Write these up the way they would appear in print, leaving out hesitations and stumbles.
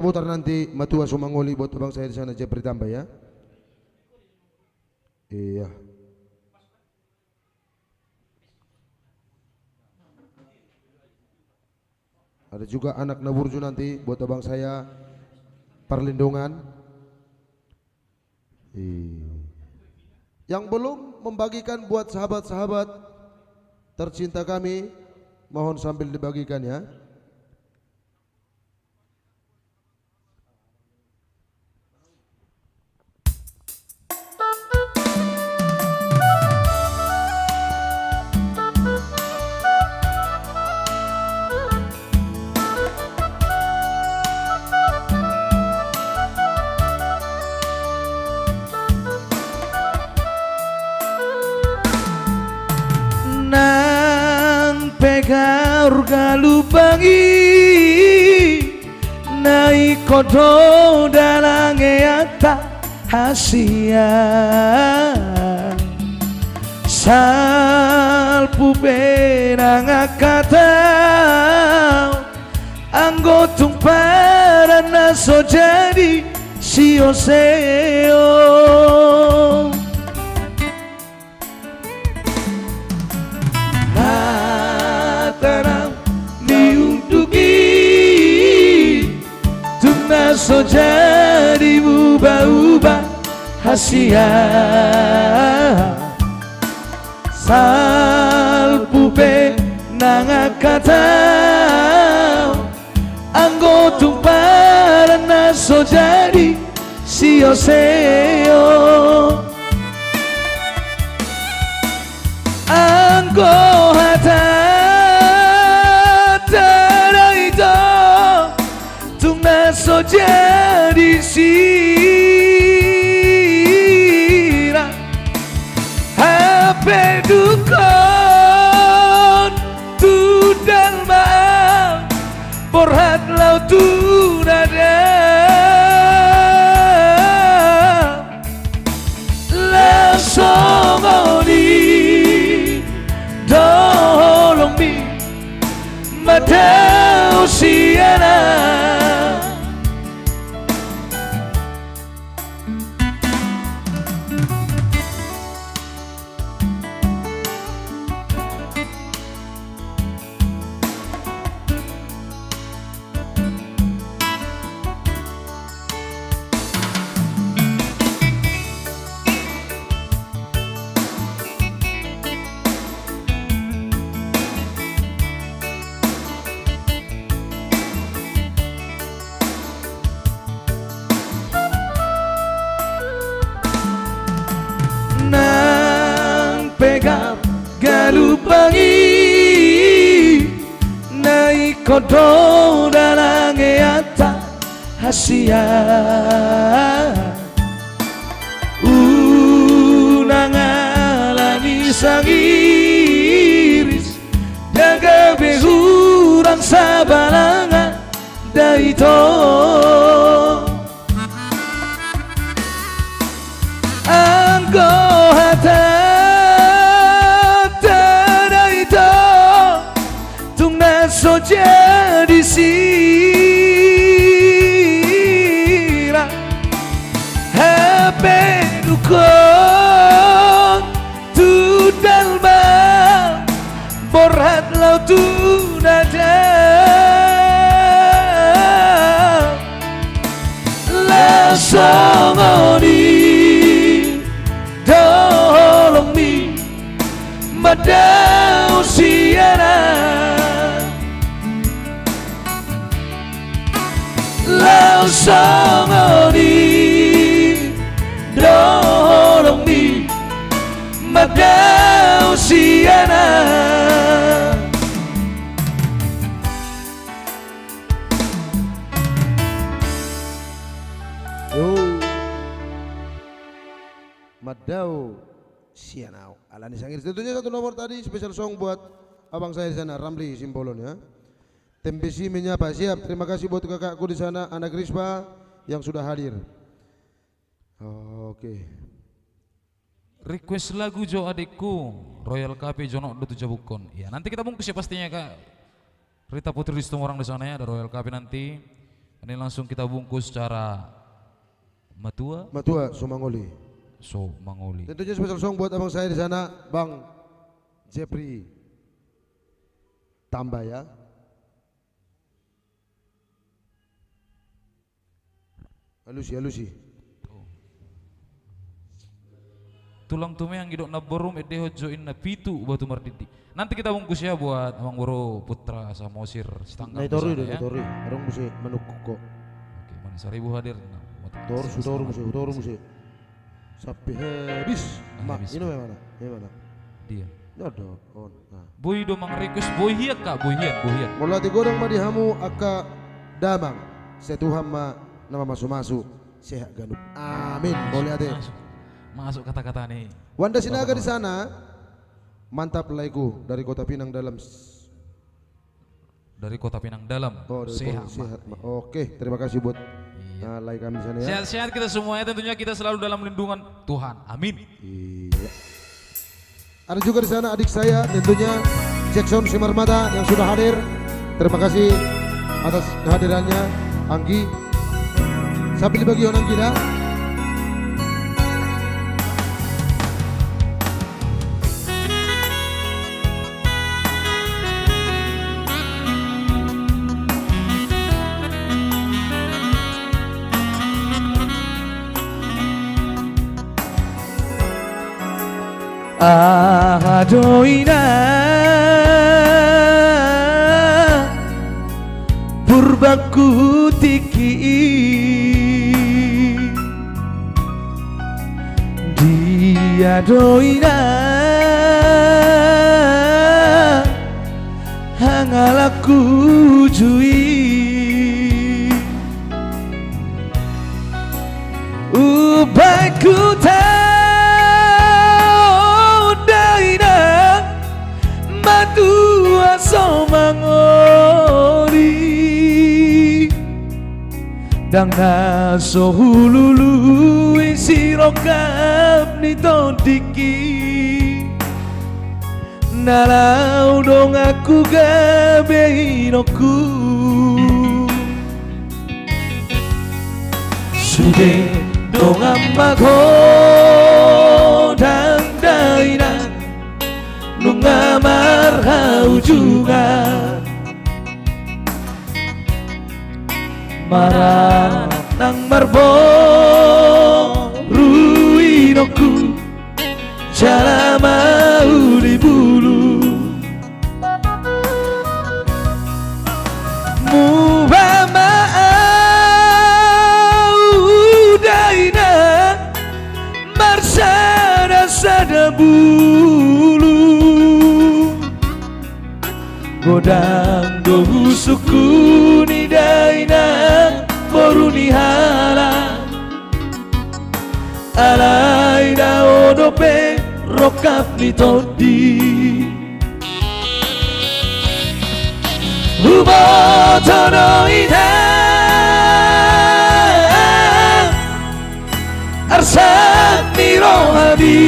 Putar nanti Matua Sumangoli buat abang saya di sana Jepri tambah ya. Iya. Ada juga anak Naburju nanti buat abang saya perlindungan. Iya. Yang belum membagikan buat sahabat-sahabat tercinta kami, mohon sambil dibagikan ya. Nang pegar galubangi naik kodo dalange ata hasia salpu benang akatau anggotung para naso jadi sio-seo so jadi ubah-ubah hasia salpu benang akatau anggotung para naso jadi sio-seo anggo hata so jadi sirah HP dukun tudal maaf porhat lau tunada langsung oni dolong mi mata usiana pegang galubangi naik kodo dalange ata hasia unang alani sangiris jaga behurang sabalangan daito anggo hata so jadi sirah HP dukun tudal bang borhat lau tunada langsung oni dolong mi madau siana langsung oni dolong mi madau siana Madau Sianau Alani Sangir. Tentunya satu nomor tadi spesial song buat abang saya di sana Ramli Simbolon ya. Tempesi menyapa siap. Terima kasih buat kakakku di sana anak Rispa yang sudah hadir. Oke. Request lagu Jo adikku Royal KP Jono Dutu Jabukon. Ya nanti kita bungkus ya pastinya Kak. Rita Putri di semua orang di sana ya ada Royal KP nanti. Ini langsung kita bungkus secara matua Sumangoli. so mangoli. Tentunya special song buat abang saya di sana, Bang Jeffrey Tambah ya. Halusi. Tulang tume yang gidok na borum ede hojoin na pitu batu mardidi. Nanti kita bungkus ya buat Abang Boro Putra sama Osir setangga. Naitori deh, Naitori. Orang mesti menukuk kok. Oke, mana 1000 hadir. Toru mesti. Sampai habis. Mak, Habis. ini mana? Ini mana? Dia. Ini ada. On. Nah. Boy do mang request boy hiat kak, boy hiat. Mula tigodong madihamu aka damang. Setuhan ma nama masu-masu. Sehat ganup. Amin. Boleh ade. Masuk kata-kata nih. Wanda Sinaga di sana. Mantap laiku dari Kota Pinang dalam. Dari Kota Pinang Dalam. Oh, dari sehat. sehat. Oke, terima kasih buat like kami di sana ya. Sehat-sehat kita semuanya, tentunya kita selalu dalam lindungan Tuhan. Amin. Iya. Ada juga di sana adik saya tentunya Jackson Simarmata yang sudah hadir. Terima kasih atas kehadirannya Anggi. Sambil bagi orang kita. Adoina purbaku tiki dia doina hangalaku jui ubaku matua somangori dang naso hululu isirokap ni tondiki nalau dong aku gabeinoku sude dong amako dang daina nungamar haujungan marah nang marbo ruinoku jalama uli bulu mubama audaina marsada sadabu godang dohu suku ni daina boruni hala alai da odope rokap ni todi ubotono ina arsat ni rohadi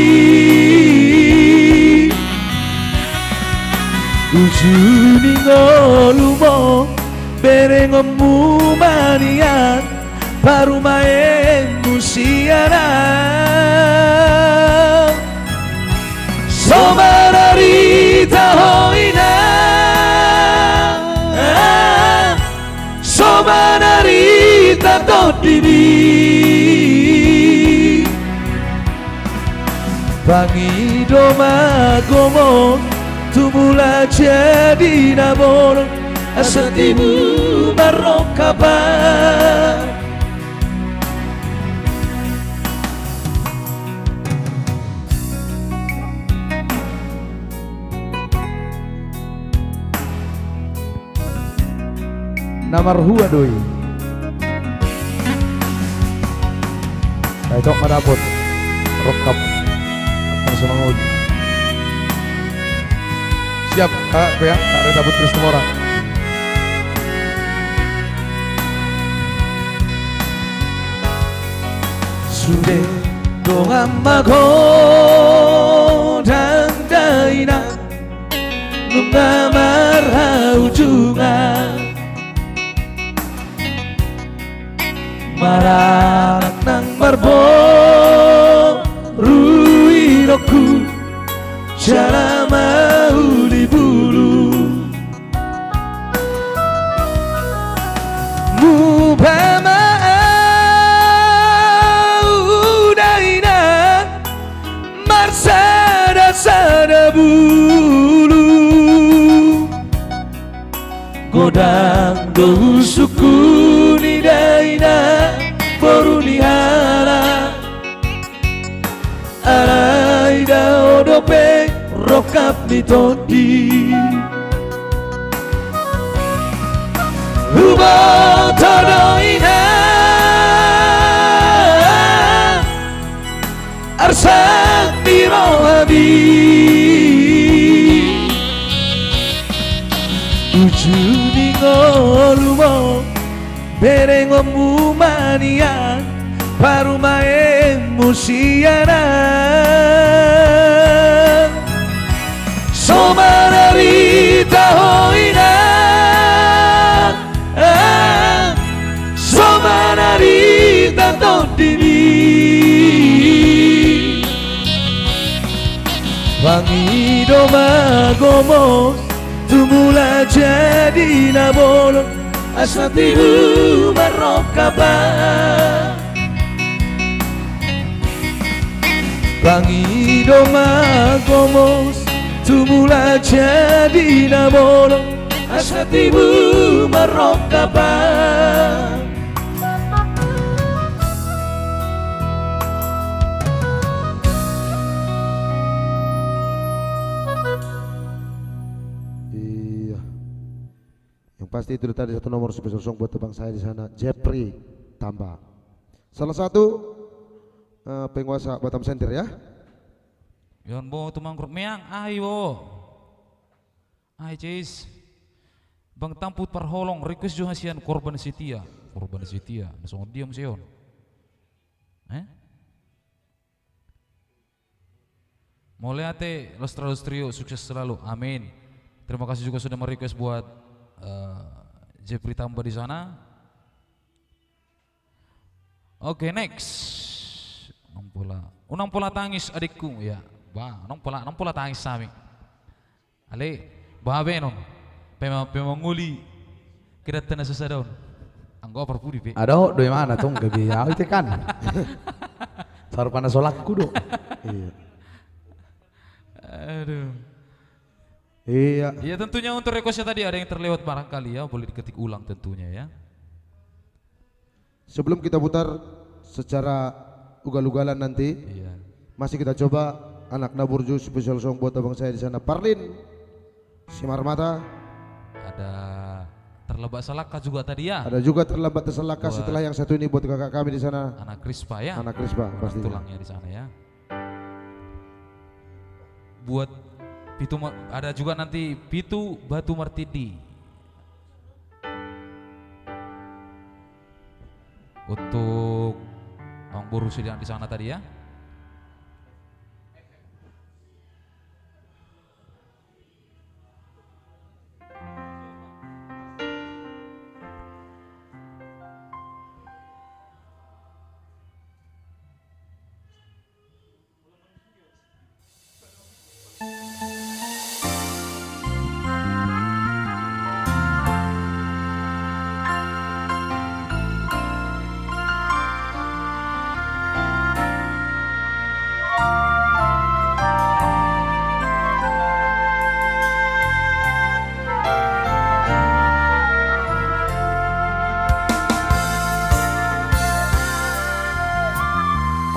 ujuni ngolumo berengemu manian baru main musiana somarari tahoina somarari tatodini bangi doma gomo tumula jadi nabor asatimu barokabah namarhua doi kayak marabot rokap akan semangat siap kak ya kak Reda Putri Stumora sude dongamako dan daina nungamar haujungan Mararak nang marbo ruiroku Cara mau diburu Mubama udaina Marsada sada bulu Godang do suku ni daina Porunihara Arai da odope rokap ni todi Hubo todoina Arsak di rohabi Ujuni ngolumo Berengo mumania Parumae musiana Somararita hoina Somararita tondini Wangi doma gomos Tumula jadi nabolo Asatibu marokabah Wangi doma gomos Tumula jadi nabolo Asatibu marokabah Iya. Yang pasti itu tadi satu nomor spesial song buat teman saya di sana, Jeffrey Tamba. Salah satu penguasa Batam Center ya. Yon bo tumang grup meang ayo. Ai cis. Bang tamput parholong request jo hasian korban setia. Korban setia. Nasong diam sion. Mulai ate Los Trio sukses selalu. Amin. Terima kasih juga sudah merequest buat Jeffrey Tamba di sana. Oke, next. Unang pula tangis adikku ya. Ba, nang pula tangis sami. Ale, babe non. Pemanguli kedatan na susadaon. Anggo perpudi pe. Ado do mana tong gabi ya itu kan. Sarupana solatku do. Iya. Aduh. Iya. Ya tentunya untuk requestnya tadi ada yang terlewat barangkali ya, boleh diketik ulang tentunya ya. Sebelum kita putar secara ugal-ugalan nanti, Iya. masih kita coba anak Naburju spesial song buat abang saya di sana. Parlin, Simar Mata. Ada terlebak salaka juga tadi ya. Ada juga terlambat terselaka setelah yang satu ini buat kakak kami di sana. Anak Krispa ya. Anak Krispa pasti. Tulangnya di sana ya. Buat Pitu ada juga nanti Pitu Batu Martidi. Untuk Bang Boru sedang di sana tadi ya.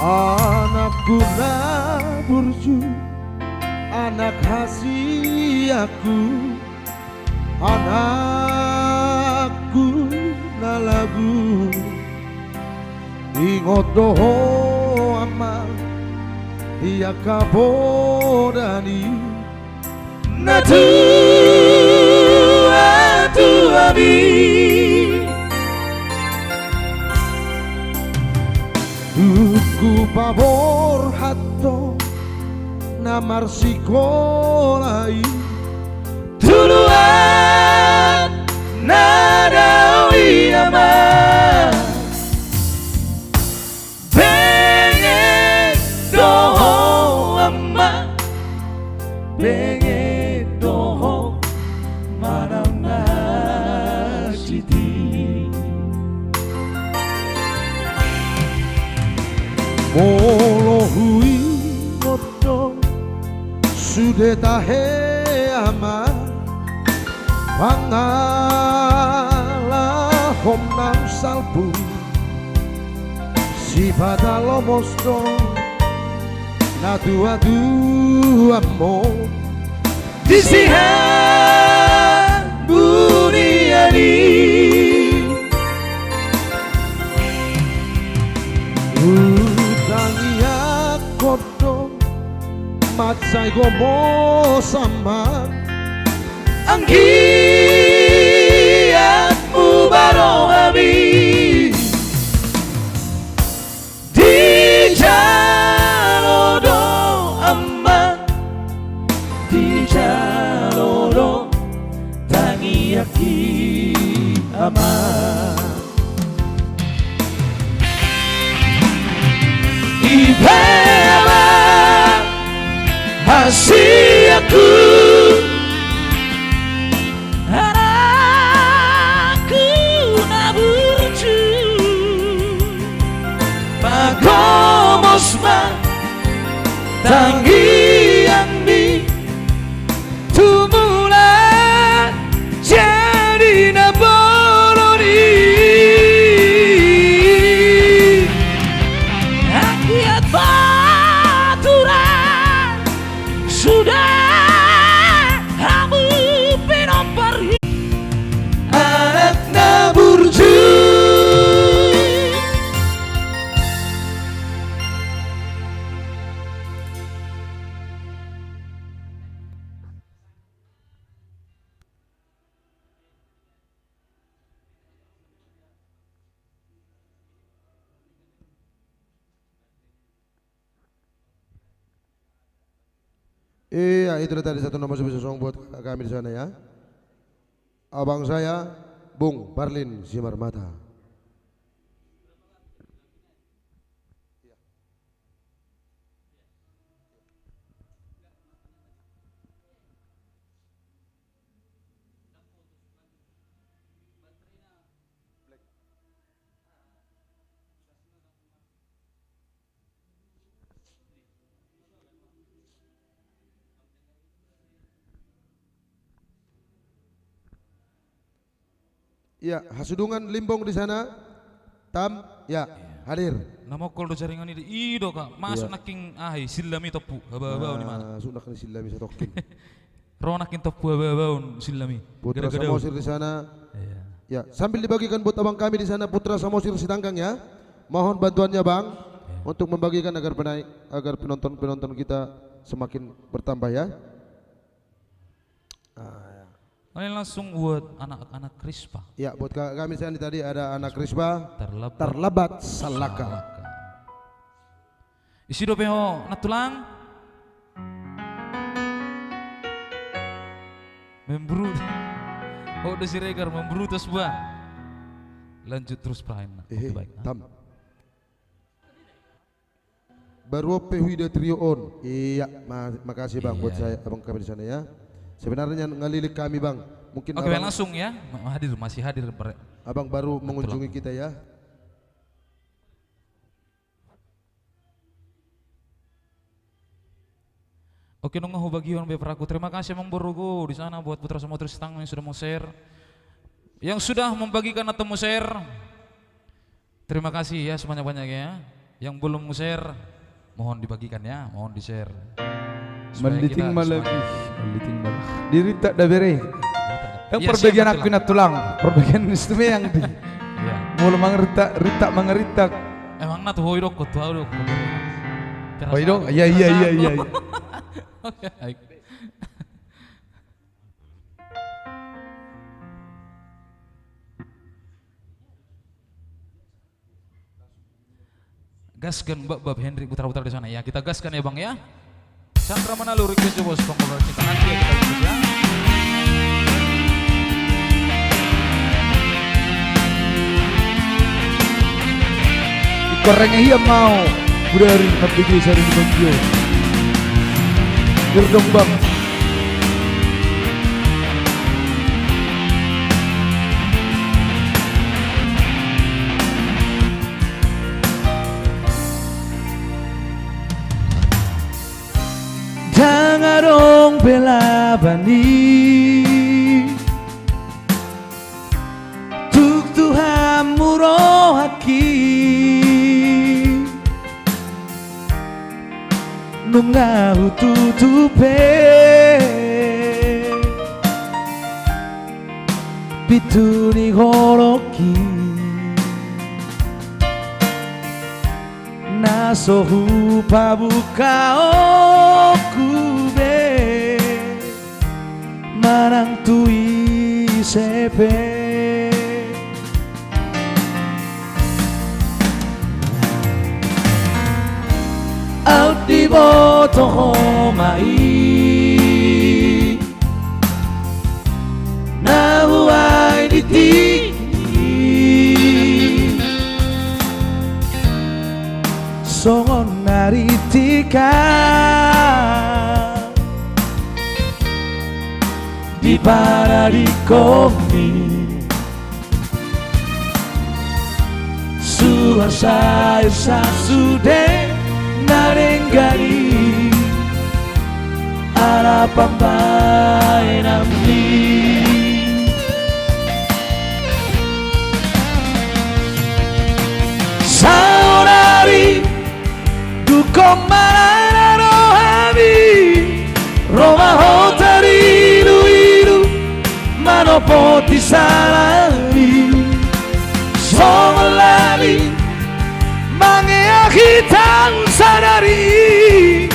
Anakku Naburju, anak hasiaku, anakku nalagu, ingot doho amal, ia kabodani, Natu atu abi Duku pabor hatto namar sikolai Tuluan nadawi ama Molo hui moto sudah tahe ama pangala homnam salbu si pada lomosto na dua mo di sihan buniani utangia koto matsai gomo sama anggiatmu barong ami di jalodo aman di jalodo tangiaki aman ibema hasiaku anakku naburju pagomosma tanggiangni tumulan jadi naboroni akiat baturan sudah kamu pinompar anak naburju. Iya, itu tadi satu nomor spesial song buat kami di sana ya. Abang saya, Bung Barlin Simarmata. Ya, Hasudungan Limbong di sana. Tam, ya, hadir. nama kol do jaringan ini ido kak masuk naking ahi silami topu haba-haba ni mana Masuk nak silami serokin. ronakin topu haba-haba silami Putra Samosir di sana. Iya. Ya, sambil dibagikan buat abang kami di sana Putra Samosir Sidangkang ya. Mohon bantuannya bang untuk membagikan agar penonton kita semakin bertambah ya. Ini langsung buat anak-anak Krispa Ya, buat kami di sana tadi ada anak Krispa terlepas terlebat salaka. isi do peho natulang memburu oh desi regar memburu terus buah lanjut terus prahin baik Tam. Baru Pehwida Trio on. Iya, makasih bang buat saya abang kami di sana ya. Sebenarnya ngelilik kami bang. Mungkin oke abang, langsung ya masih hadir abang baru mengunjungi kita ya. Oke nunggu bagian beperaku. Terima kasih Mang Borugo di sana buat Putra Samudra Setang yang sudah mau share. Yang sudah membagikan atau mau share. Terima kasih ya sebanyak-banyaknya. Yang belum mau share mohon dibagikan ya, mohon di-share. Maliting malagi, maliting malah. Diri tak ada bere. Yang Iya, perbagian siap, aku betul. natulang, perbagian istimewa yang di. Iya. Mulu ritak mangeritak. Emang na tuh hoidok tuh hoidok. Oh itu, iya. Oke, baik. Gaskan Bab Henry putar-putar di sana ya. Kita gaskan ya Bang ya. Chandra Manalu request bos pengkobar kita nanti ya kita lanjut ya. Ikoreng iya mau. Budari nabigi sari bagyo. Dirdong bang. Rong bela bani Tuk Tuhan murohaki Nungahu tutupe Bituni horoki Nasohu pabuka okube Marang tui sepe Out di boto homai Nahuai di tinggi Songon naritika Di paradikomi Suhasa sasude Narenggari Ala pambai nami Saudari Dukom marana rohami Roma hotari ilu Manopoti salami Somalali Mangeakitan sadari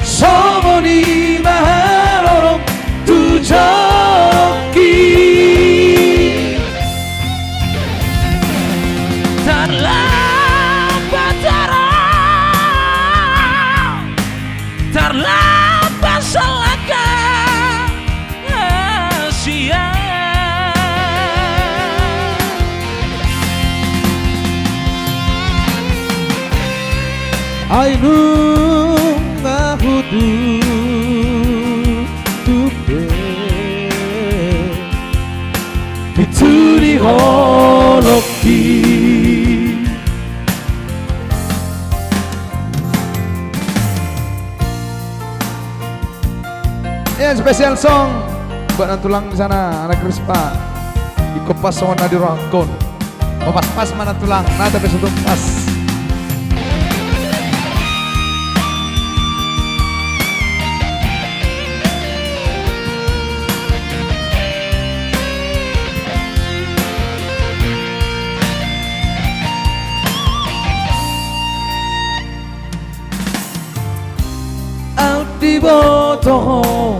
Somoni maharorong tujoki Terlambat darah Terlambat selaka Asia Ainu ngahudu tupe Bituri holoki Ya spesial song buat tulang di sana anak Rispa di kopas sama nadi rangkon pas mana tulang nada besok pas. Di boto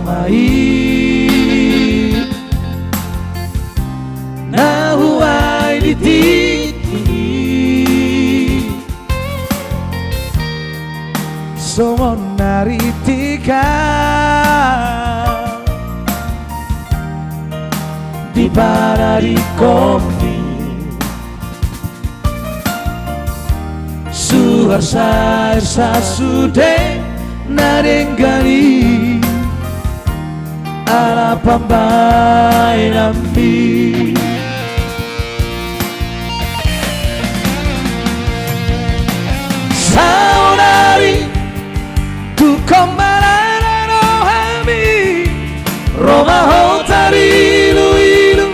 mai Nahuai di titi Somon naritika Di paradikomi Suharsa sasude Narenggari Ala pambai nami Saudari Dukom marana rohami Roma hotari ilu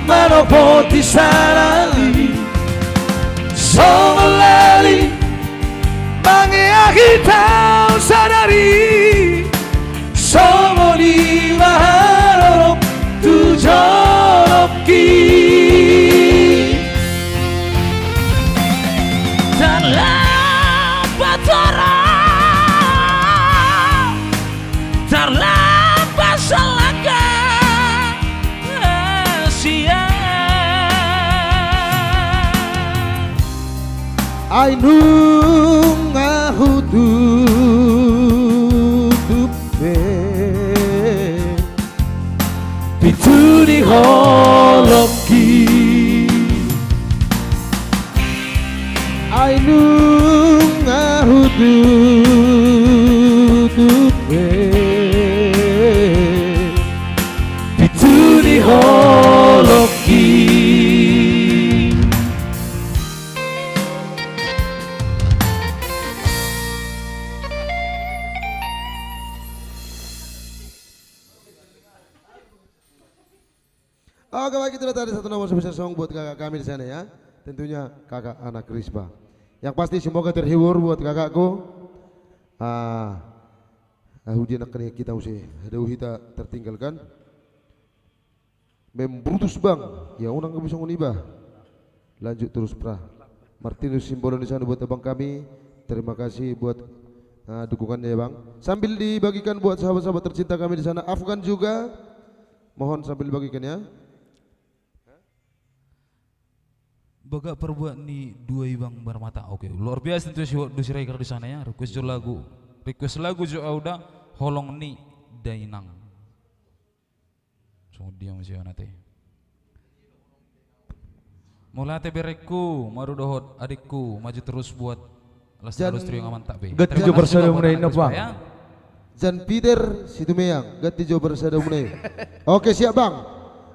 Manopoti salali Somalali Mangeakitan sadari Somoni maharorong tujoki Terlambat darah Terlambat selangkah Asia Ainu ngahudu tupe Bituni holoki Ainu ngahudu tupe Bituni holoki Oke baik, itu tadi satu nomor spesial song buat kakak kami di sana ya. Tentunya kakak anak Rispa. Yang pasti semoga terhibur buat kakakku. Hujan akan kita usai. Ada kita tertinggalkan. Membrutus bang, ya unang kami song unibah. Lanjut terus pra. Martinus Simbolon di sana buat abang kami. Terima kasih buat dukungannya ya bang. Sambil dibagikan buat sahabat-sahabat tercinta kami di sana. Afgan juga, mohon sambil dibagikan ya. Baga perbuat ni dua ibang bermata. Oke, luar biasa tentu si Dusiraikar di sana ya. Request lagu jo auda holong ni dainang. So dia masih nate. Mulai berekku, maru dohot adikku, maju terus buat Lestari Trio Aman tak be. Gati jo bersada mulai bang. Jan Peter Situmeyang, gati jo bersada mulai. Oke siap bang.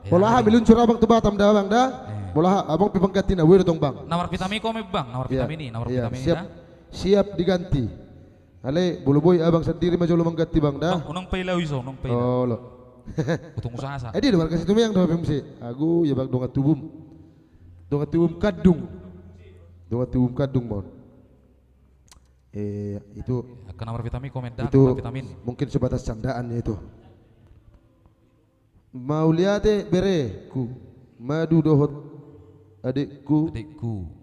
Bola meluncur abang tu Batam dah bang dah. Bola abang pipang ganti na wiro tong bang. Nomor vitamin kau bang, nomor vitamin ini, siap, siap diganti. Ale bulu boy abang sendiri maju lu mengganti bang dah. Unang pailaw iso, unang pailaw. Oh lo. Utong usaha sa. Dia luar kasih Situmeyang dah pemsi. Aku ya bang dongat tubum kadung. Dongat tubum kadung mon. Itu ke nomor vitamin komen dah, itu vitamin. Mungkin sebatas candaannya itu. Mauliate bereku, madu dohot adikku,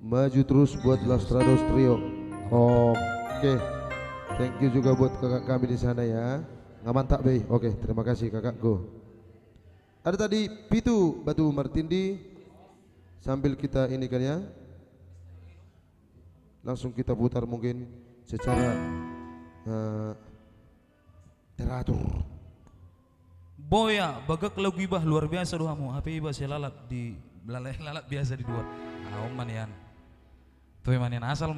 maju terus buat Lestari Trio. Oke, thank you juga buat kakak kami di sana ya. Ngaman tak be? Oke, terima kasih kakakku. Ada tadi Pitu Batu Martindi. Sambil kita ini kan ya, langsung kita putar mungkin secara teratur. Boya, bagak lagu ibah luar biasa doamu. HP ibah saya lalap biasa di luar. Oman yan. Tuh man yan asal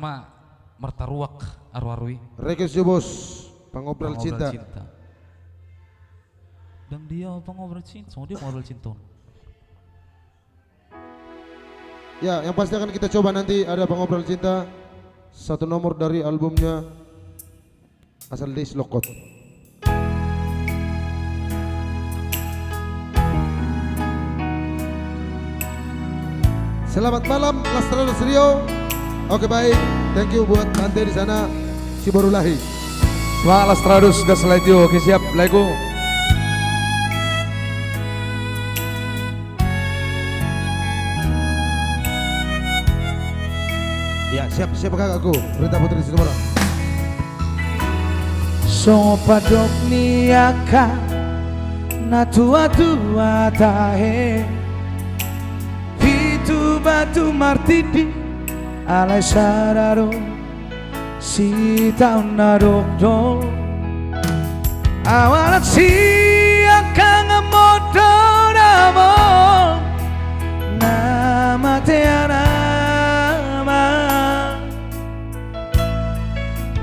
martaruak arwarwi. Rekes Jobos, pengobrol cinta. Dan dia pengobrol cinta, so dia ngobrol cinta. Ya, yang pasti akan kita coba nanti ada pengobrol cinta. Satu nomor dari albumnya asal Deis Lokot. Selamat malam Lestari Trio. Oke baik, thank you buat nanti di sana si Borulahi. Semangat Lestari sudah selesai. Oke siap, Lego. Ya siap kakakku, Rita Putri Situmorang. So padok niaka na tua tahe Pitu Batu Martindi alai sararo si taun narokdo awalat si akang modoramo nama teana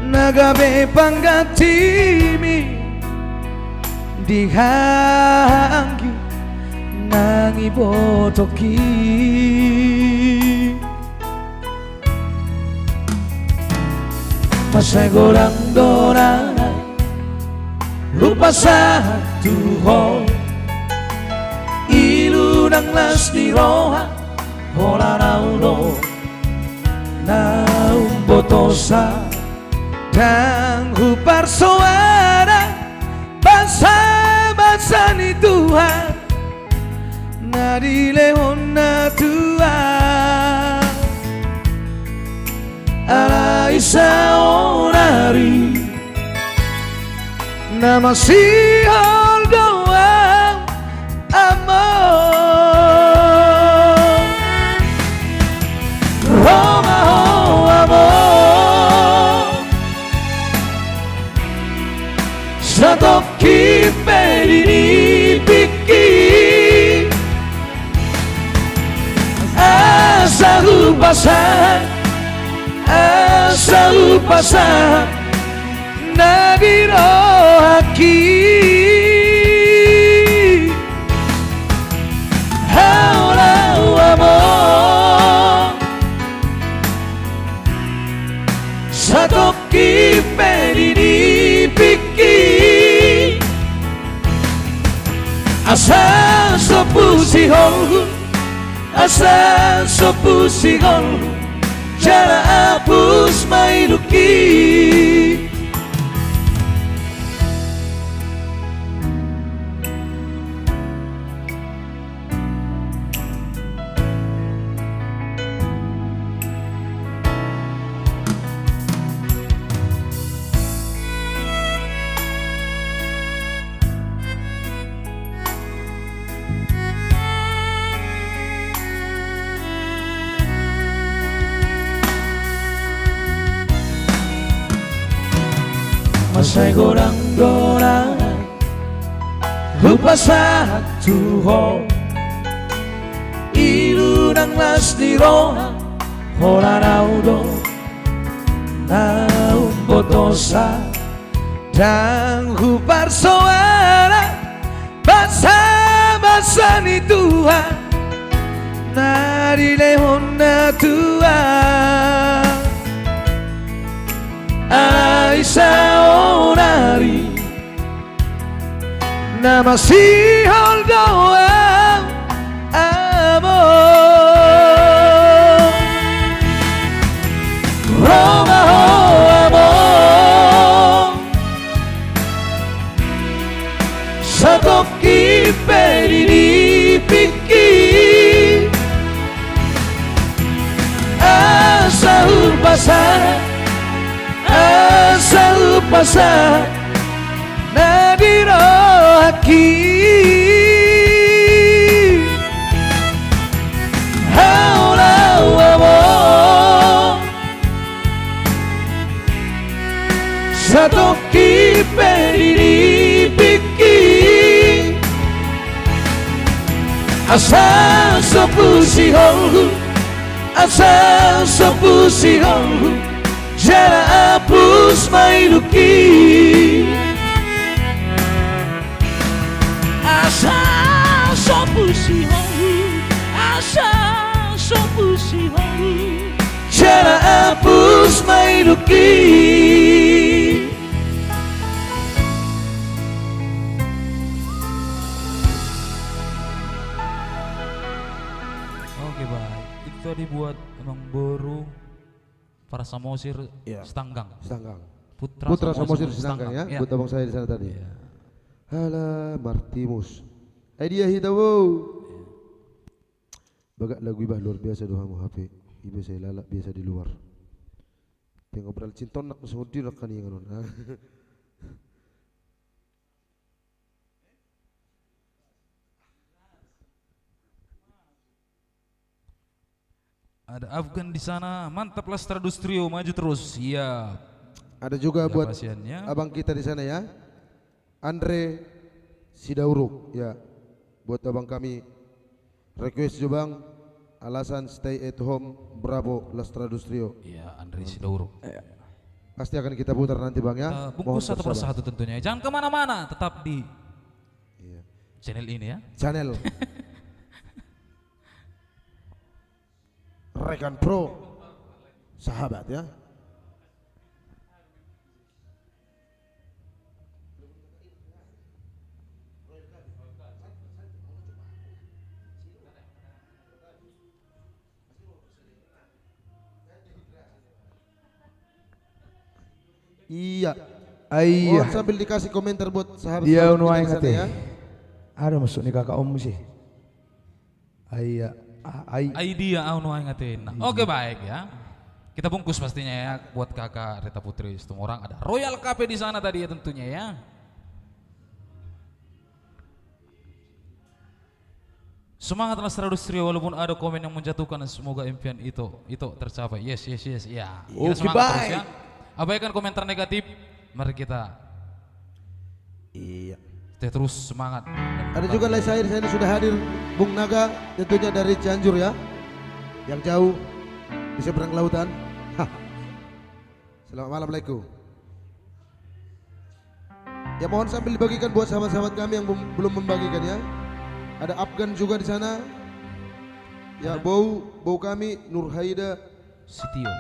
nagabe panggatimi dihanggi nangibotoki pasay gorang doranay lupa satu ho ilu ng las ni roha hola nauno naumbotosa dan hupar suara bangsa-bangsa ni Tuhan nadilehon na Tuhan ala isa onari na masihol doang amor Roma ho amor Satu kipeli piki asa upasa nagiro aki haula amor satu kipeli piki asal sopu sihol, asa sopu sihol, cara hapus mailuki. Masay gorang-gorang lupa satu ho ilunang las diro hola naudo naun botosa dan hupar soara basa-basa ni Tuhan nari lehon na Tuhan Aisa onari nama si doa amor Roma amor satu kiperi di pikir asal pasar asal pasar nadiro haki haulau amor satu kiperi di pikir asal sopu sihol asal sopu sihol Jara hapus mailuki Asa sopu sihol Asa sopu sihol Jara hapus mailuki Oke baik, itu tadi buat emang baru para Samosir Iya. Setanggang. Setanggang. Putra Samosir Setanggang ya, Iya. buat abang saya di sana tadi. Halah Martimus. Dia hitawo. Bagak lagu ibah luar biasa doa mu HP. Ibu saya lalak biasa di luar. Tengok beral cinton nak masudi nak kan yang anon. Ada Afgan di sana, mantap Stradus Trio, maju terus, siap. Ada juga buat pasiennya. abang kita di sana ya, Andre Sidauruk ya, buat abang kami request juga bang, alasan stay at home, bravo Stradus Trio. Iya, Andre Sidauruk. Pasti akan kita putar nanti bang ya. Bungkus satu bersabar. persatu tentunya, jangan kemana-mana, tetap di Iya. channel ini ya. Channel Rekan Pro sahabat ya. Iya. Ayah. Mohon sambil dikasih komentar buat sahabat Dia kita unuai di sana ngate. ya. Ada masuk ni kakak om sih. Ayah. Idea anu ngatin. Oke baik ya. Kita bungkus pastinya ya buat kakak Rita Putri Situmorang. Ada Royal Cafe di sana tadi ya tentunya ya. Semangat Stradus Trio walaupun ada komen yang menjatuhkan, semoga impian itu tercapai. Yes ya. Kita Oke, semangat terus baik. ya. Abaikan komentar negatif. Mari kita Iya. stay terus semangat. Ada juga Les Air saya sudah hadir Bung Naga tentunya dari Cianjur ya. Yang jauh di seberang lautan. Hah. Selamat malam Leku. Ya mohon sambil dibagikan buat sahabat-sahabat kami yang belum membagikan ya. Ada Afgan juga di sana. Ya bau kami Nurhaida Sitio.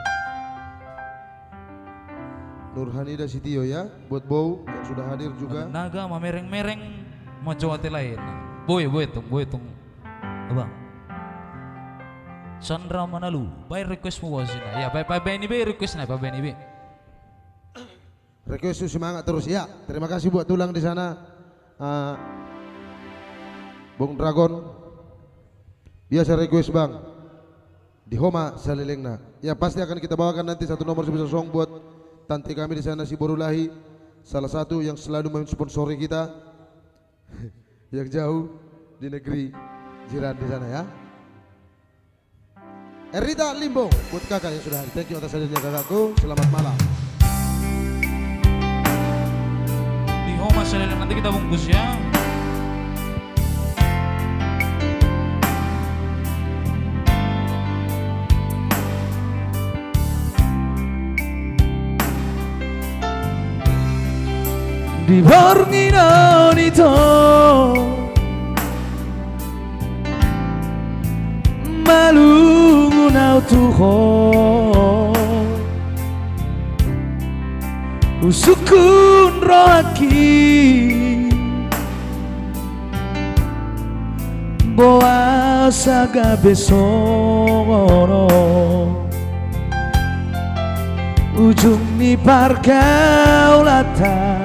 Nurhanida Sitio ya, buat bau yang sudah hadir juga. Naga mamereng-mereng mau Jawa lain. Boy tong. Abang. Sandra Manalu, by request mo was na. Ya, by Benny B request na, by Benny B. Request semangat terus ya. Terima kasih buat tulang di sana. Bung Dragon. Biasa request Bang. Di Homa Salilengna. Ya pasti akan kita bawakan nanti satu nomor spesial song buat tante kami di sana si Borulahi. Salah satu yang selalu mensponsori kita. Yang jauh di negeri jiran di sana ya. Erita Limbo buat kakak yang sudah hadir. Thank you atas hadirnya kakakku. Selamat malam. Di Homa Salilengna nanti kita bungkus ya. Di borngino nito malungu nau tuho usukun rohaki boa saga besono ujung ni parkaulata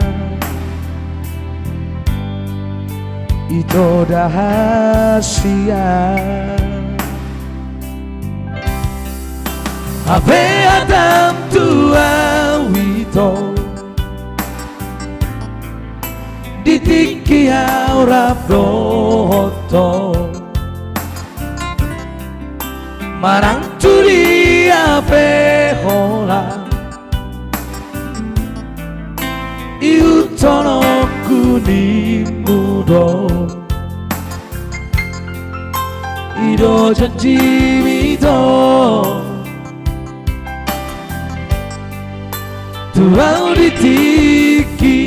itu rahasia Abe Adam tua wito ditiki aura broto marang turi abe hola iutono kuning mudo ido janji mito tuau ditiki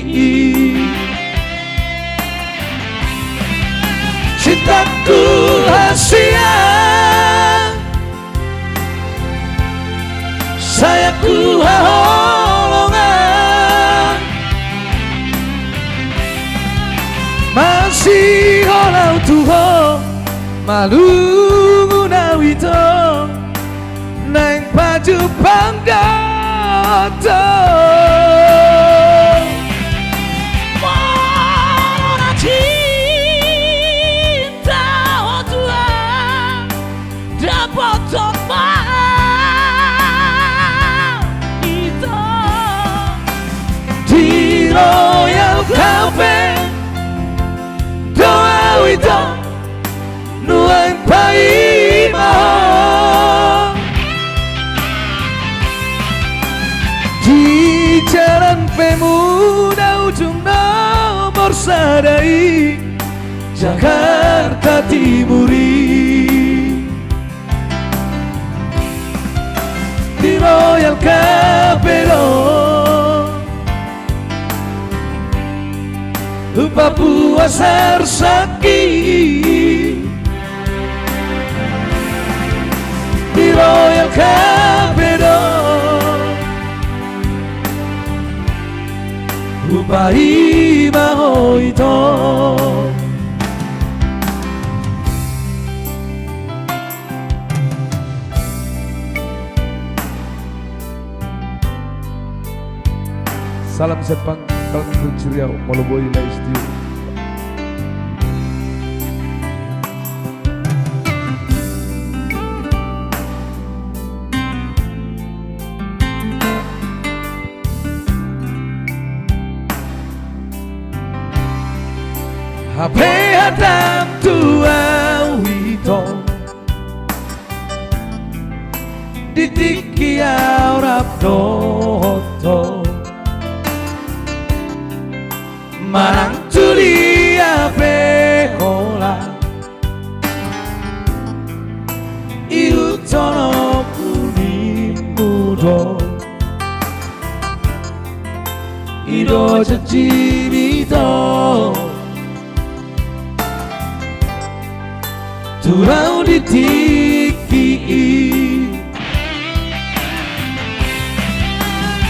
cintaku rahasia sayangku holongan masih olau tuho malungu nawito neng baju panggato Mona cinta oh Tuhan dapat itu di Royal Cafe doa itu nuang pai mahal di jalan pemuda ujung nomor sadai Jakarta Timuri di Royal Capello Papua Sarsaki di Royal Capello Upai maho ito Salam sepang kalku ciriau Moloboy la istiu. Hape Adam tua wito ditiki aura proto marang tuli ape hola iutono kuning mudo ido janji mito turau ditiki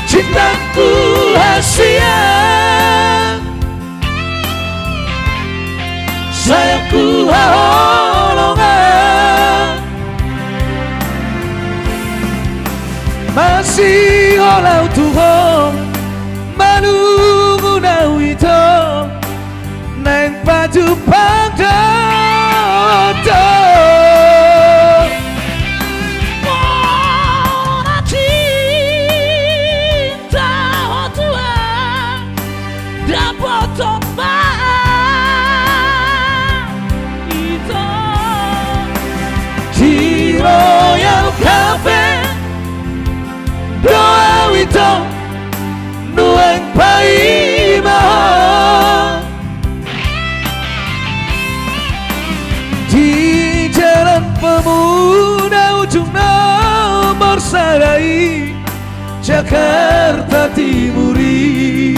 cintaku rahasia sayangku kasih olau Tuhan manungu nau itu neng baju pangdoto Ora cinta oh Tuhan dapat itu di Royal Cafe doa itu nueng pai mahal di jalan pemuda ujung nomor sarai Jakarta Timuri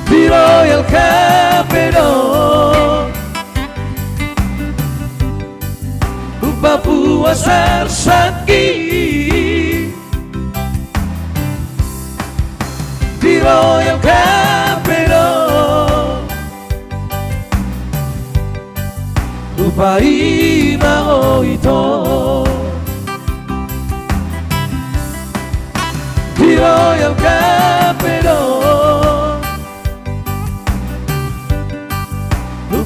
di Royal Cafe Papua Sarsaki di Royal Capital Upai mau itu di Royal Capital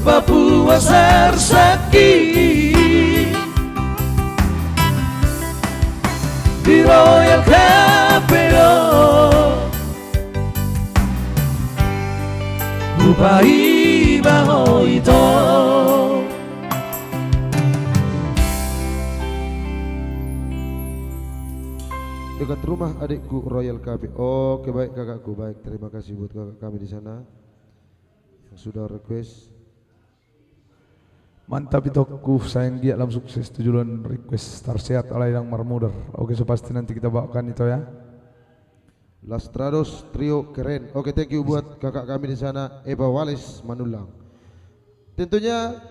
Papua Sarsaki di Royal Capital Upai mau itu Dekat rumah adikku Royal Cafe. Oke baik kakakku, baik terima kasih buat kakak kami di sana yang sudah request. Mantap itu aku sayang dia dalam sukses tujuan request star sehat ala yang marmuder. Oke so pasti nanti kita bawakan itu ya. Lastrados trio keren. Oke thank you buat kakak kami di sana Eva Walis Manulang. Tentunya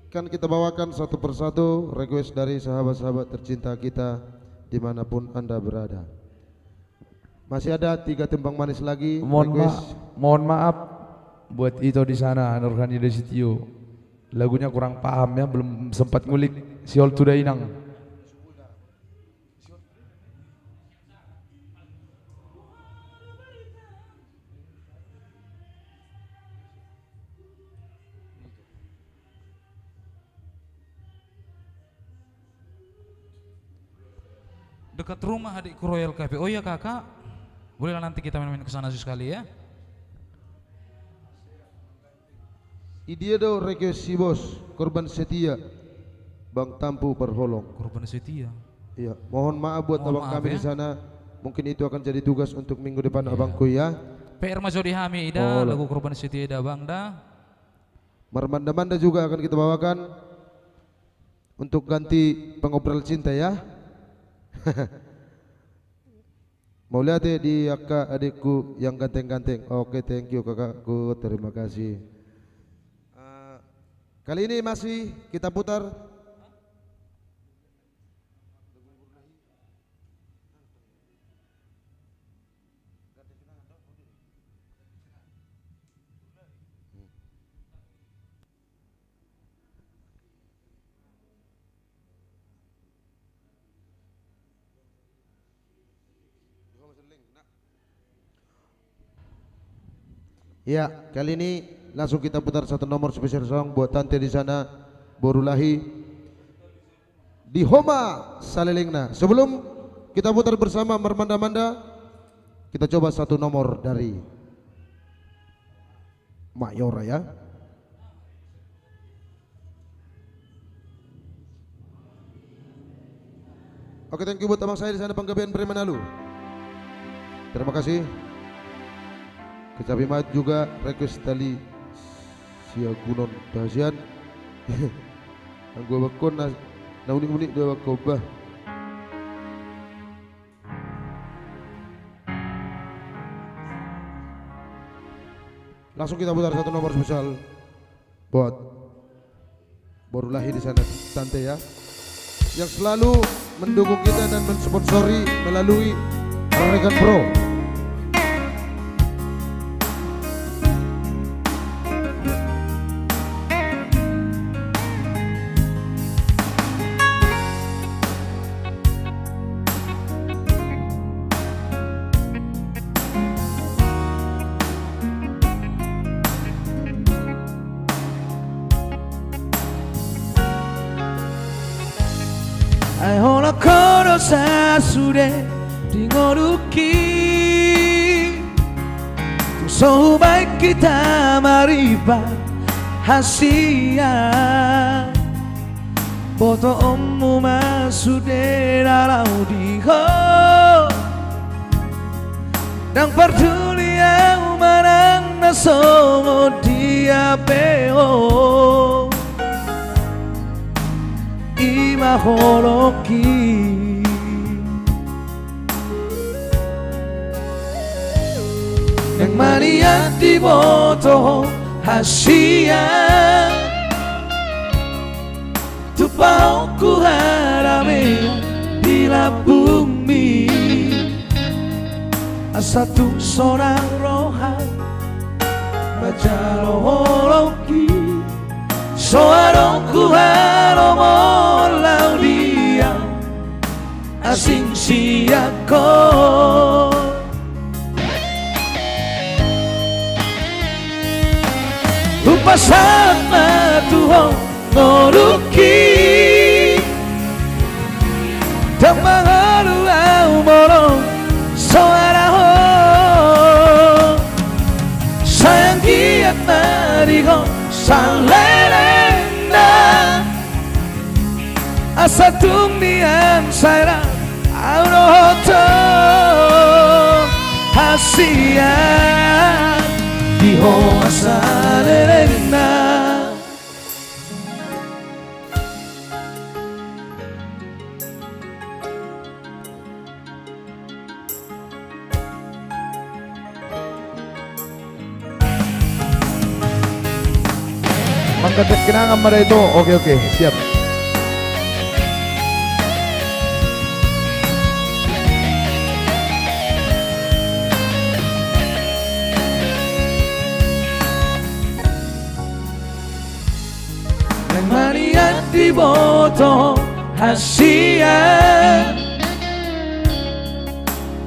kan kita bawakan satu persatu request dari sahabat-sahabat tercinta kita dimanapun anda berada. Masih ada 3 tembang manis lagi. Mohon maaf buat itu di sana Nurhani Desitio. Lagunya kurang paham ya, belum sempat ngulik Siol Tudainang. Dekat rumah adikku Royal Cafe. Oh iya kakak, bolehlah nanti kita main-main ke sana sekali ya. Dia do request si bos korban setia Bang Tampu Perholong. Korban setia. Iya, mohon maaf buat Mohon abang maaf kami ya. di sana. Mungkin itu akan jadi tugas untuk minggu depan abangku ya. PR Majodi Hamida, lagu korban setia ida bang dah. Marmanda-manda juga akan kita bawakan untuk ganti pengobrol cinta ya. Mau lihat ya di kakak adikku yang ganteng-ganteng. Oke, thank you kakakku, terima kasih. Kali ini masih kita putar ya, kali ini langsung kita putar satu nomor spesial song buat tante di sana Borulahi di Homa Salelingna. Sebelum kita putar bersama Marmanda-manda, kita coba satu nomor dari Mayora ya. Oke, thank you buat abang saya di sana Panggabean Premanalu. Terima kasih. Kecapi mat juga request tali sia gunon dahsian. Anggo bakon na unik-unik dua bakobah. Langsung kita putar satu nomor spesial buat Borulahi di sana tante ya, yang selalu mendukung kita dan mensponsori melalui Rekan Pro. dosa sudah dingoruki. So baik kita mari bahasia. Foto omu masudera laudiho. Nang peduli yang marang nasomo dia peo. Ima horoki. Yang mania di boto hasia. Tupau ku harame di la bumi. Satu seorang rohan baca rohologi. Soarong ku haromo laudia. Asing siako. Upasama Tuhan ngoruki. Dan mengalu au morong soaraho. Sayang giat mariho salerena. Asa tumian saira auroto. Hasia diho asalerena. Mangkat kenangan pada itu. Oke, siap. Yang mania di boto hasia.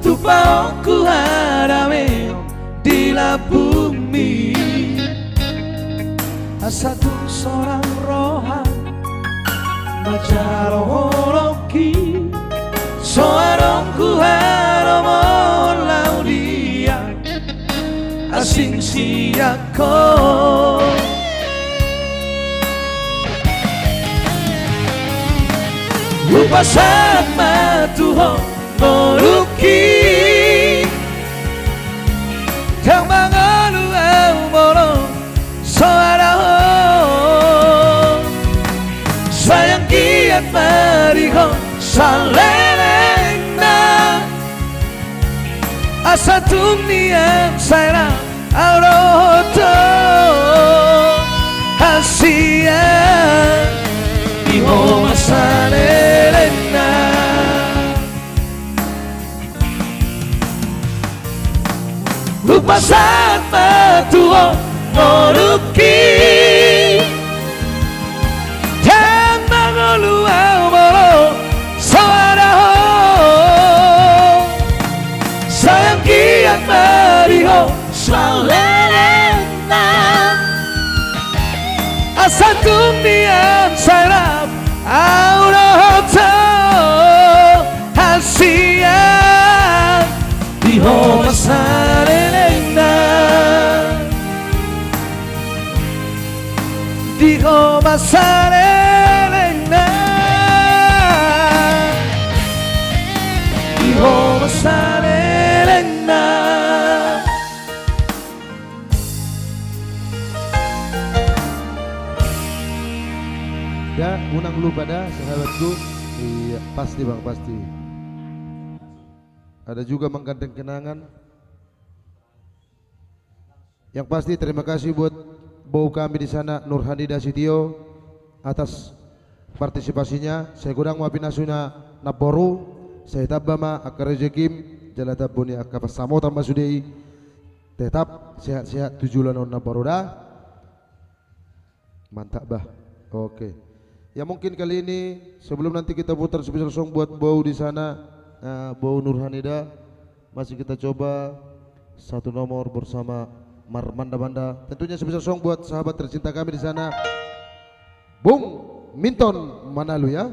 Tupau ku harame di la bumi. Satu seorang rohan baca rohologi. Soarong ku haromo laudia. Asing siako. Lupa sama Tuhan ngoruki. Yang mengalu au morong soaraho. Sayang giat mariho salerena. Asa tumian saira auroto. Hasia diho masalerena. Lupa sama Tuhan ngoruki. Dan mengulu amoro soaraho. Sayang giat mariho salerena. Asa tumian sairap auroto. Hasia diho masalerena. Diho masalerena. Diho masalerena. Ya, unang lupa dah sahabatku. Iya, pasti bang, pasti. Ada juga menggandeng kenangan. Yang pasti terima kasih buat bau kami di sana Nurhani Dasitio atas partisipasinya. Saya kurang maafin asuna naboru. Saya tabama akar rezekim jalata buni akar samo tambah sudei. Tetap sehat-sehat 7 bulan naboru dah. Mantap bah. Oke. Ya mungkin kali ini sebelum nanti kita putar special song buat bau di sana, bau Nurhanida, masih kita coba satu nomor bersama Marmanda Banda. Tentunya special song buat sahabat tercinta kami di sana, Bung Minton Manalu ya.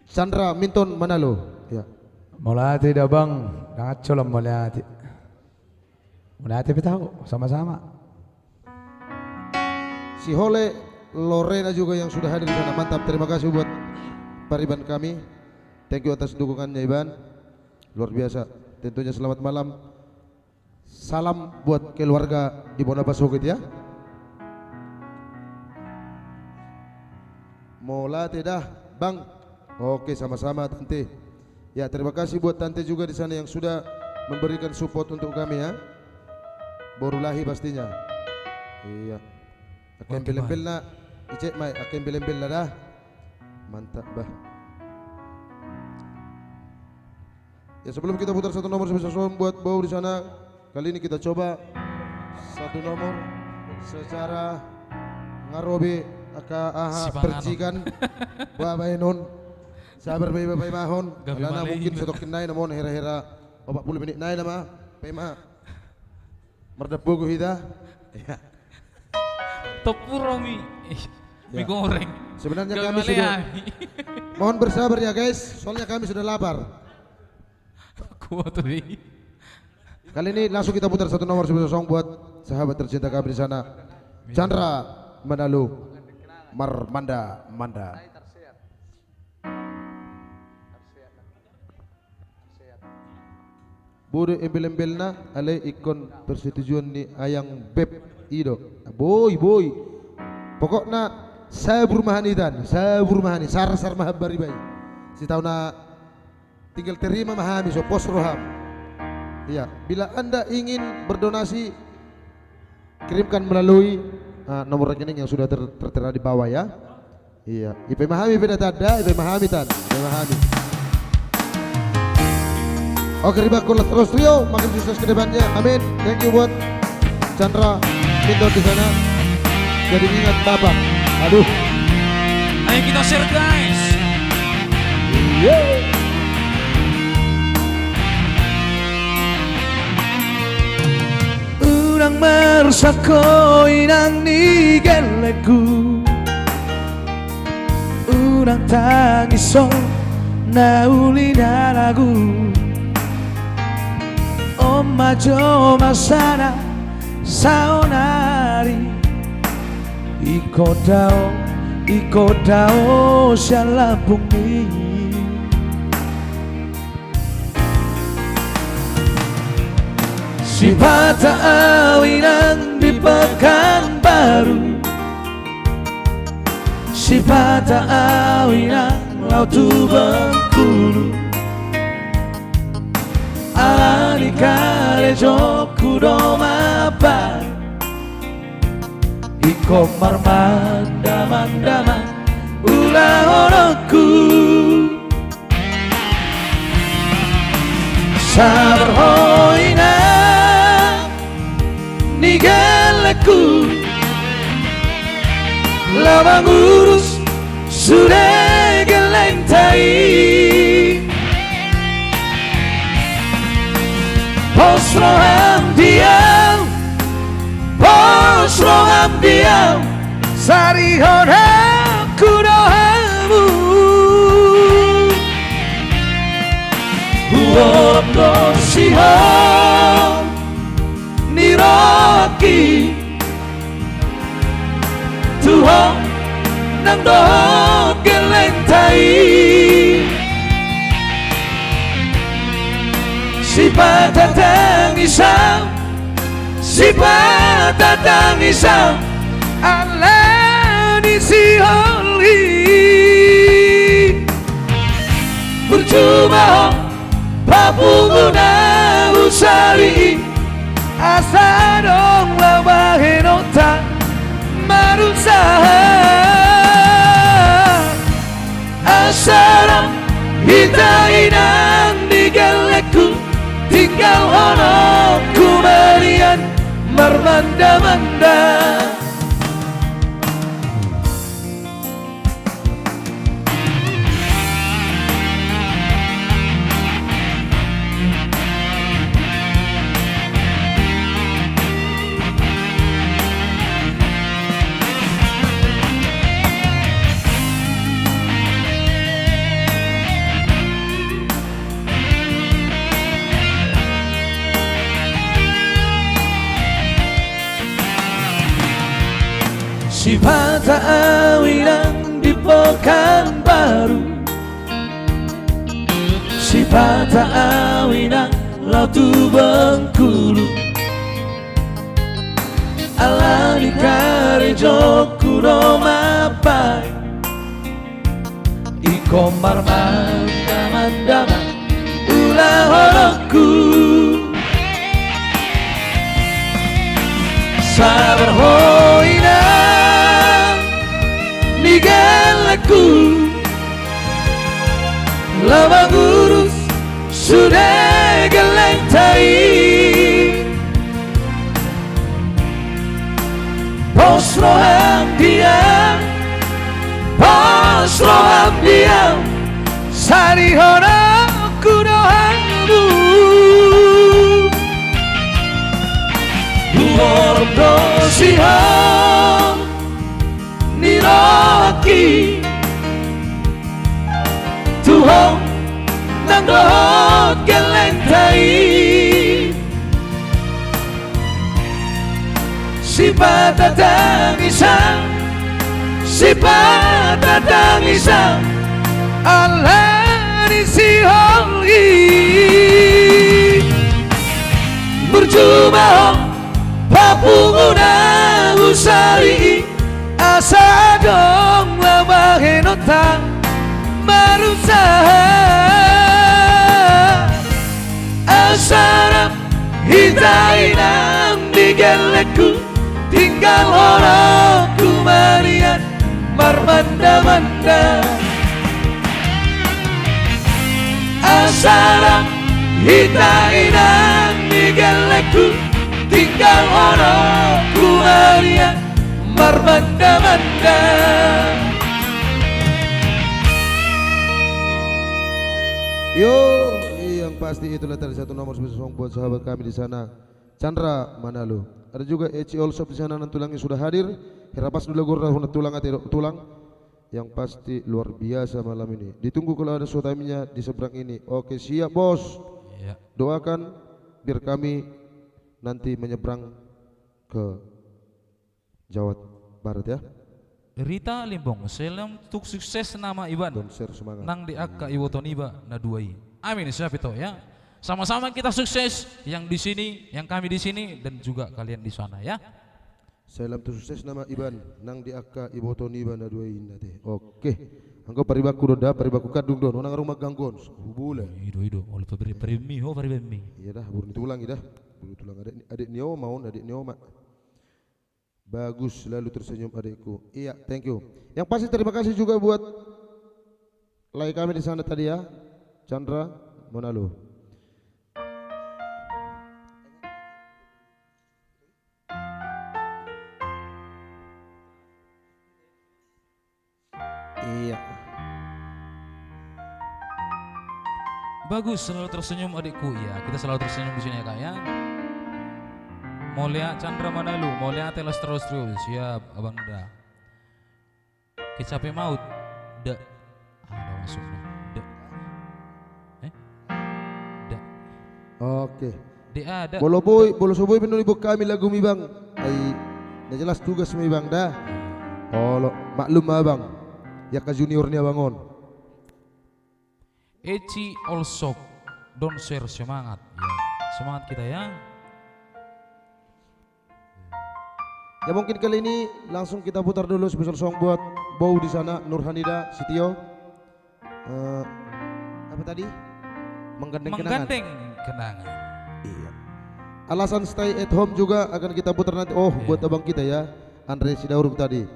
Chandra Minton Manalo. Ya. Mulati dah bang, ngaco lah mulati. Mulati tahu sama-sama. Si Hole Lorena juga yang sudah hadir di sana. Mantap, terima kasih buat pariban kami. Thank you atas dukungannya Iban. Luar biasa. Tentunya selamat malam. Salam buat keluarga di Bonapasugit ya. Mulati dah, Bang. Oke, sama-sama Tante. Ya, terima kasih buat Tante juga di sana yang sudah memberikan support untuk kami ya. Borulahi pastinya. Iya. Akan belembel na, icek mai, akan belembel na dah. Mantap bah. Ya sebelum kita putar satu nomor spesial buat bau di sana, kali ini kita coba satu nomor secara ngarobe aha percikan babai non sabar babai mahon karena mungkin setokin naik namun hera-hera 40 menit naik nama pema merdepu hida ya Tepuro mie goreng. Sebenarnya kami sudah mohon bersabar ya guys, soalnya kami sudah lapar. Kuat tuh. Kali ini langsung kita putar satu nomor spesial song buat sahabat tercinta kami di sana. Chandra Manalu Marmanda Manda. Bude embel-embelna ale ikon persetujuan ni ayang beb ido. Boy. Pokoknya saya bermahani sar mahabari bayi. Si tahu na tinggal terima mahami so pos roham. Iya, bila Anda ingin berdonasi kirimkan melalui nomor rekening yang sudah tertera di bawah ya. Iya, IP Mahami beda tada, IP Mahami tan, IP Mahami. Oke, riba kulat terus trio, makin sukses ke depannya. Amin. Thank you buat Chandra Minton di sana. Jadi ingat Bapak. Aduh. Ayo kita share guys. Urang mersako inang nigeleku, urang tangiso nauli daragu, omajo masana saonari, ikodao sialapungni. Si bata awinan di Pekanbaru, si bata awinan lautu Bengkulu, alani kare joku domapa, iko marmanda ulah orangku. Sabar hoina nigeleku, lawang urus sudah gelentai, pos roham diam, sari honam kudohamu, buoto sihon niroki Tuhan nang doh gelentai, si patatang isang alani si holi bercuma papuguna usari asa dong lawahenota marusaha asarang hitainan digeleku tinggal honok kumarian marmanda-manda. Sifat awinang di Pekanbaru, sifat awinang lautu Bengkulu, alani karejo kuno mapai, ikomar mandamandama ulah holoku. Sabar hoina nigalaku, lama gurus sudah gelentai, posroham diam, posroham diam, sarihono kudohanmu. Ordo siham niraki Tuhong nang dohot gelentai, sifat datang isang, sifat datang isang, Allah disihongi berjumpa papunguna usai asa dong lama henotang berusaha asarap hitainam digeleku tinggal orangku marian marmanda-manda asarap hitainam digeleku tinggal orang kuaria marmanda-manda. Yo, yang pasti itulah tadi satu nomor spesial song buat sahabat kami di sana, Chandra Manalo. Ada juga Eci Olsop di sana, tulangnya sudah hadir. Herapas dulu gurau tulang atau tulang. Yang pasti luar biasa malam ini. Ditunggu kalau ada showtime-nya di seberang ini. Oke, siap bos. Ya. Doakan biar kami nanti menyeberang ke Jawa Barat ya. Rita Limbong, selam untuk sukses nama Iban. Konser semangat. Nang di akka iwotoniba na duai. Amin siap itu ya. Sama-sama kita sukses yang di sini, yang kami di sini dan juga kalian di sana ya. Salam tu sukses nama Iban nang di akka ibotoniba na duai nate. Oke. Angko paribaku doda paribaku kadung don nang rumah ganggon. Bule. Ido oleh premi ho premi. Iya dah burung tulang dah. Burung tulang adik Nio mau adik Nio mak. Bagus selalu tersenyum adikku. Iya, thank you. Yang pasti terima kasih juga buat like kami di sana tadi ya. Chandra Manalo. Iya. Bagus, selalu tersenyum adikku ya. Kita selalu tersenyum di sini ya kak ya. Mulia Chandra Manalo, mulia telas terus siap abang da. Kecape maut, da. Ada masuk da. Da. Oke. Da ada. Bolo soboy penuli buk kami lagu mi bang. Ai, dah jelas tugas mi bang dah. Oh, maklum abang. Ya ke juniornya bangun. Eci Olsop, don't share semangat ya. Semangat kita ya. Ya mungkin kali ini langsung kita putar dulu special song buat Bow di sana, Nurhanida, Sitio. Apa tadi? Menggandeng kenangan. Iya. Alasan stay at home juga akan kita putar nanti. Oh, buat abang kita ya, Andre Sidauruk tadi.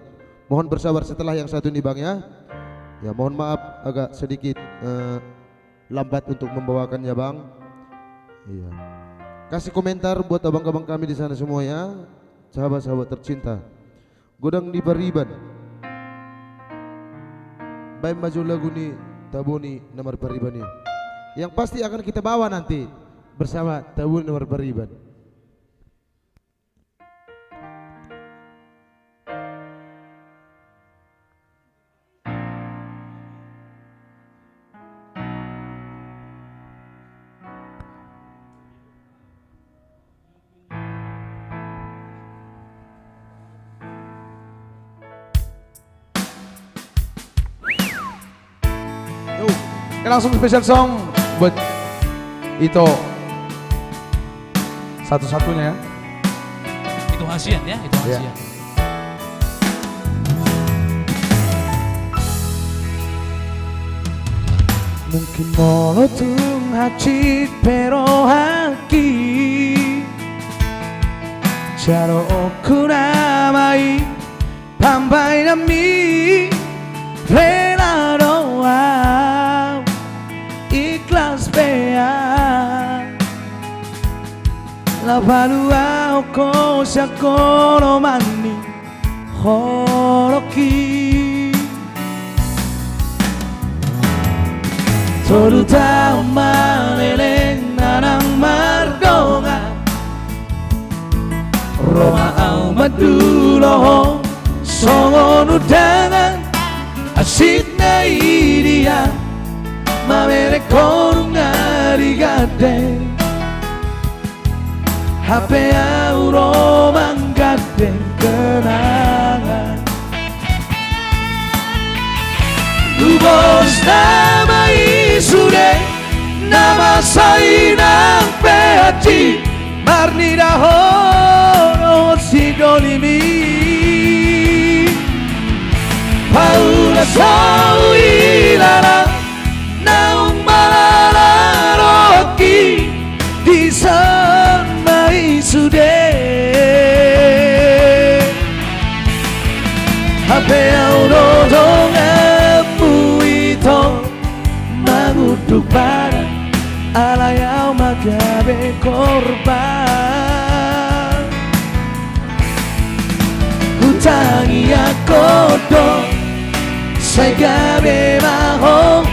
Mohon bersabar setelah yang satu ini bang ya. Ya mohon maaf agak sedikit lambat untuk membawakannya bang. Iya. Kasih komentar buat abang-abang kami di sana semua ya. Sahabat-sahabat tercinta, godang di Bariban baik maju lagu ni tabuni nomor Bariban ini yang pasti akan kita bawa nanti bersama tabuni nomor Bariban. langsung special song buat Ito. Satu-satunya ya. Itu hasian ya, itu Iya. hasian. Mungkin monotung hachit pero haki Charo okuramai Pampai nami Renaro wow Ikhlas bea Labaru ako sa koromani Horoki Toruta maleleng nanang mardonga Roma au madulo songon udangan Asit na idia mamere konung arigate Hape au Roma ngate kenangan Lubos nama isure nama sainang peati Marnida hono sidolimi Paula sau ilana naung malala roki di sana isude Hape audodong Manguduk pada alayau magabe korban Hutangi akodo Segabe mahong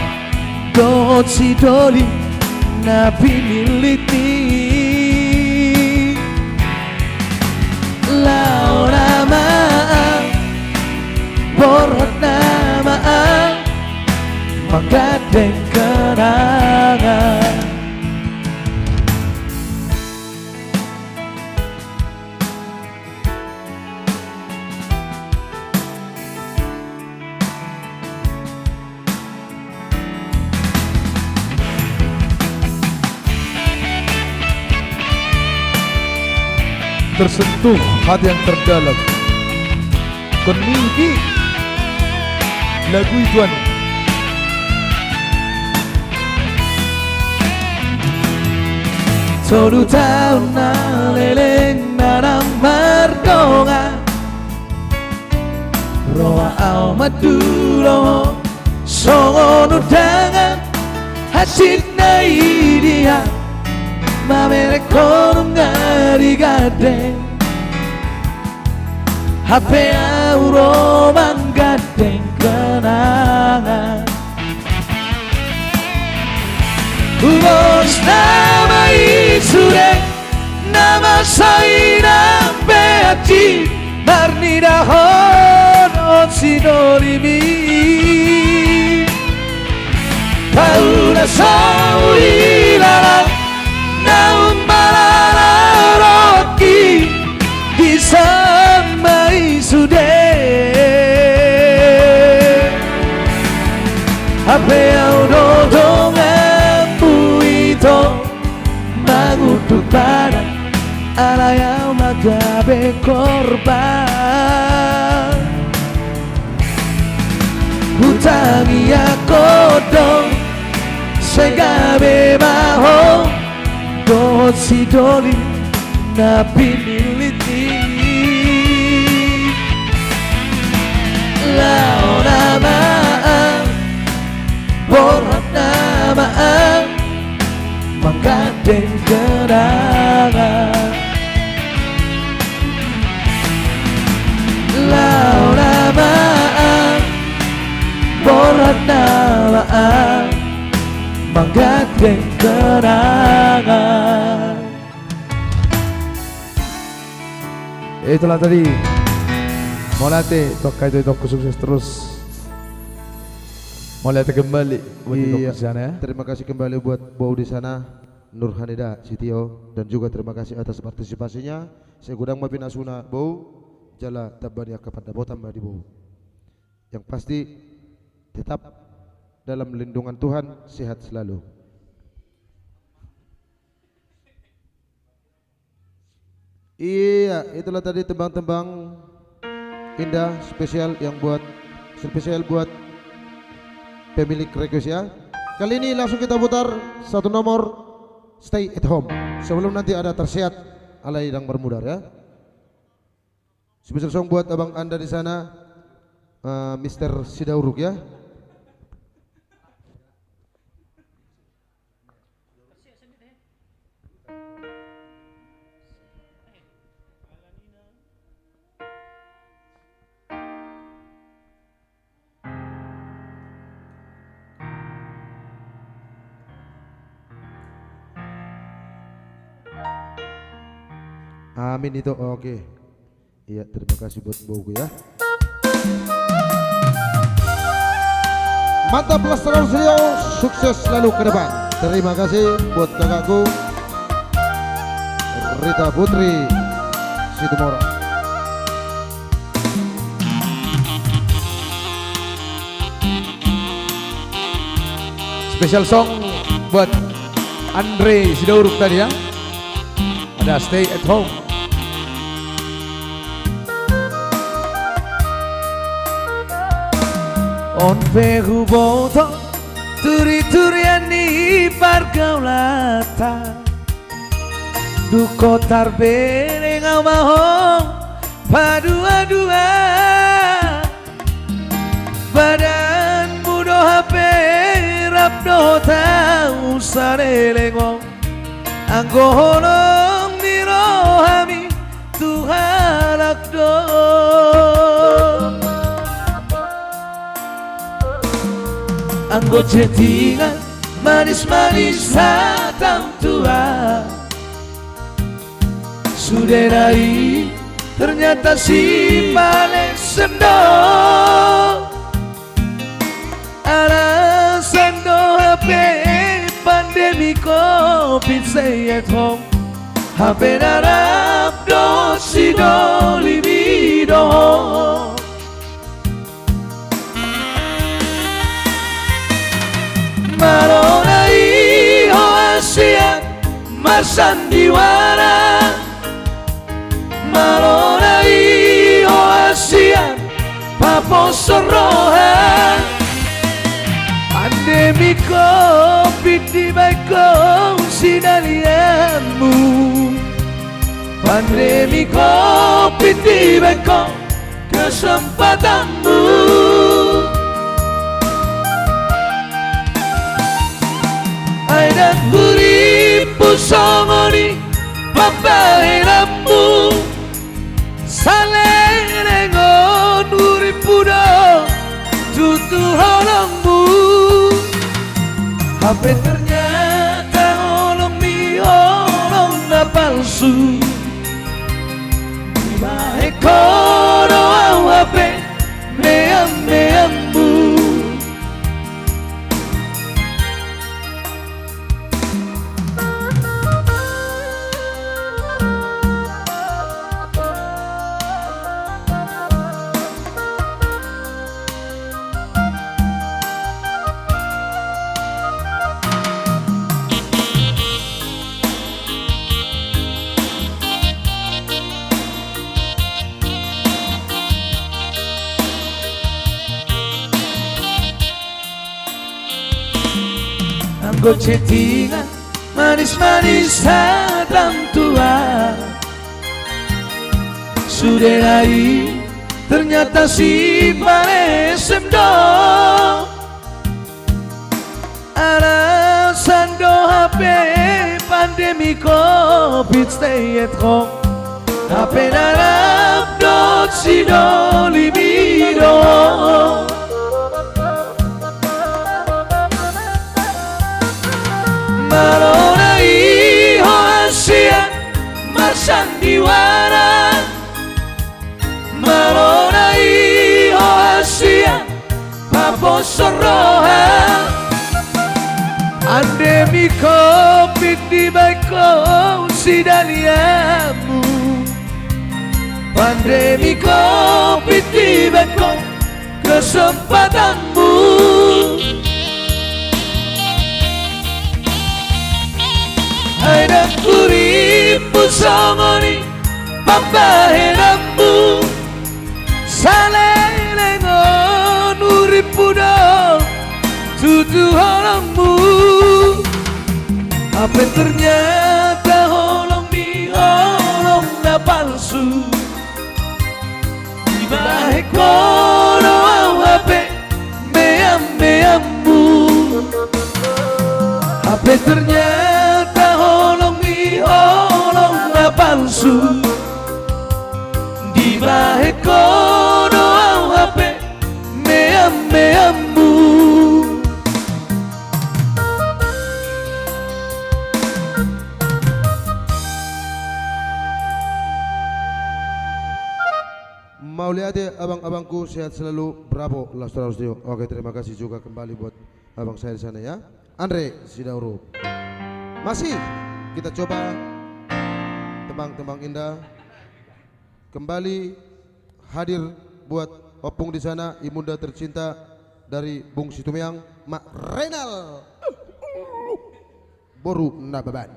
Dohot si doli na piniliti Lao namaan Borot namaan Menggadeng kenangan Tersentuh hati yang terdalam Konmidi lagu Ituan Toru tau na leleng nanang mardonga Roa au madulo songon udangan Hasit na idia mamere konung arigate Hape au Roma ngate kenangan Ubos nama isure nama sainang beati Marnida hono sidolimi Paula sau ilana naung malala roki di sama isude Hape audodong Manguduk pada alayau magabe korban Hutangi akodo Segabe maho Dohot si doli na piniliti Lao namaan Borot namaan Menggadeng kenangan Lau namaan Borat namaan Menggadeng kenangan Itulah tadi Molate Toka itu sukses terus Molate kembali buat Iya. di sana ya. Terima kasih kembali buat Bau di sana Nur Hanida Sitio dan juga terima kasih atas partisipasinya. Saya gudang mapin asuna Bau jala tabania kepada botam di Bau. Yang pasti tetap dalam lindungan Tuhan, sehat selalu. Iya, itulah tadi tembang-tembang indah spesial buat pemilik request ya. Kali ini langsung kita putar satu nomor Stay at Home sebelum nanti ada Tersiat Alay yang Bermudar ya. Spesial song buat abang Anda di sana, Mr. Sidauruk ya. Amin itu oke. Iya, terima kasih buat Bogu ya. Mantap Lestari Studio, sukses selalu ke depan. Terima kasih buat kakakku Rita Putri Situmora. Special song buat Andre Sidauruk tadi ya. Ada Stay at Home. On peruboto turi-turiani pargaulata duko tarbene ngamaho padua-dua badan mudo hape rapno tau sarelengo anggo holong nirohami tuharak do anggo chattingan manis-manis hatam tua sudah dari ternyata si paling sendo alasan do HP pandemi COVID stay at home HP narap do si do libido Maronai ho asia masandiwara Maronai ho asia paposorohan pandemi COVID di baikku sinalianmu pandemi COVID di baikku kesempatanmu Aidan buripu songoni papahiramu Salenengon buripu do tutu holongmu HP ternyata holong mi holong na palsu Bahe kono au HP meam-meammu Anggo chattingan manis-manis hatam tua sudah lari ternyata si paresem do alasan do HP pandemi COVID stay at home HP narap do si do libido Maronai ho asia masandiwara Maronai ho asia paposorohan pandemi COVID di baikku sidaliamu pandemi COVID di baikku kesempatanmu pambahenamu salelengon uripudo tutu holongmu apa ternyata holong di holong na palsu bahe kono ape meammu apa ternyata holong di holong na palsu di bahe kono ape meammu. Mau lihat ya abang-abangku sehat selalu, bravo Lastra Studio. Oke, terima kasih juga kembali buat abang saya di sana ya, Andre Sidauro. Masih kita coba tembang-tembang indah kembali hadir buat opung di sana, ibunda tercinta dari Bung Situmeang, Mak Renal Boru Nababan.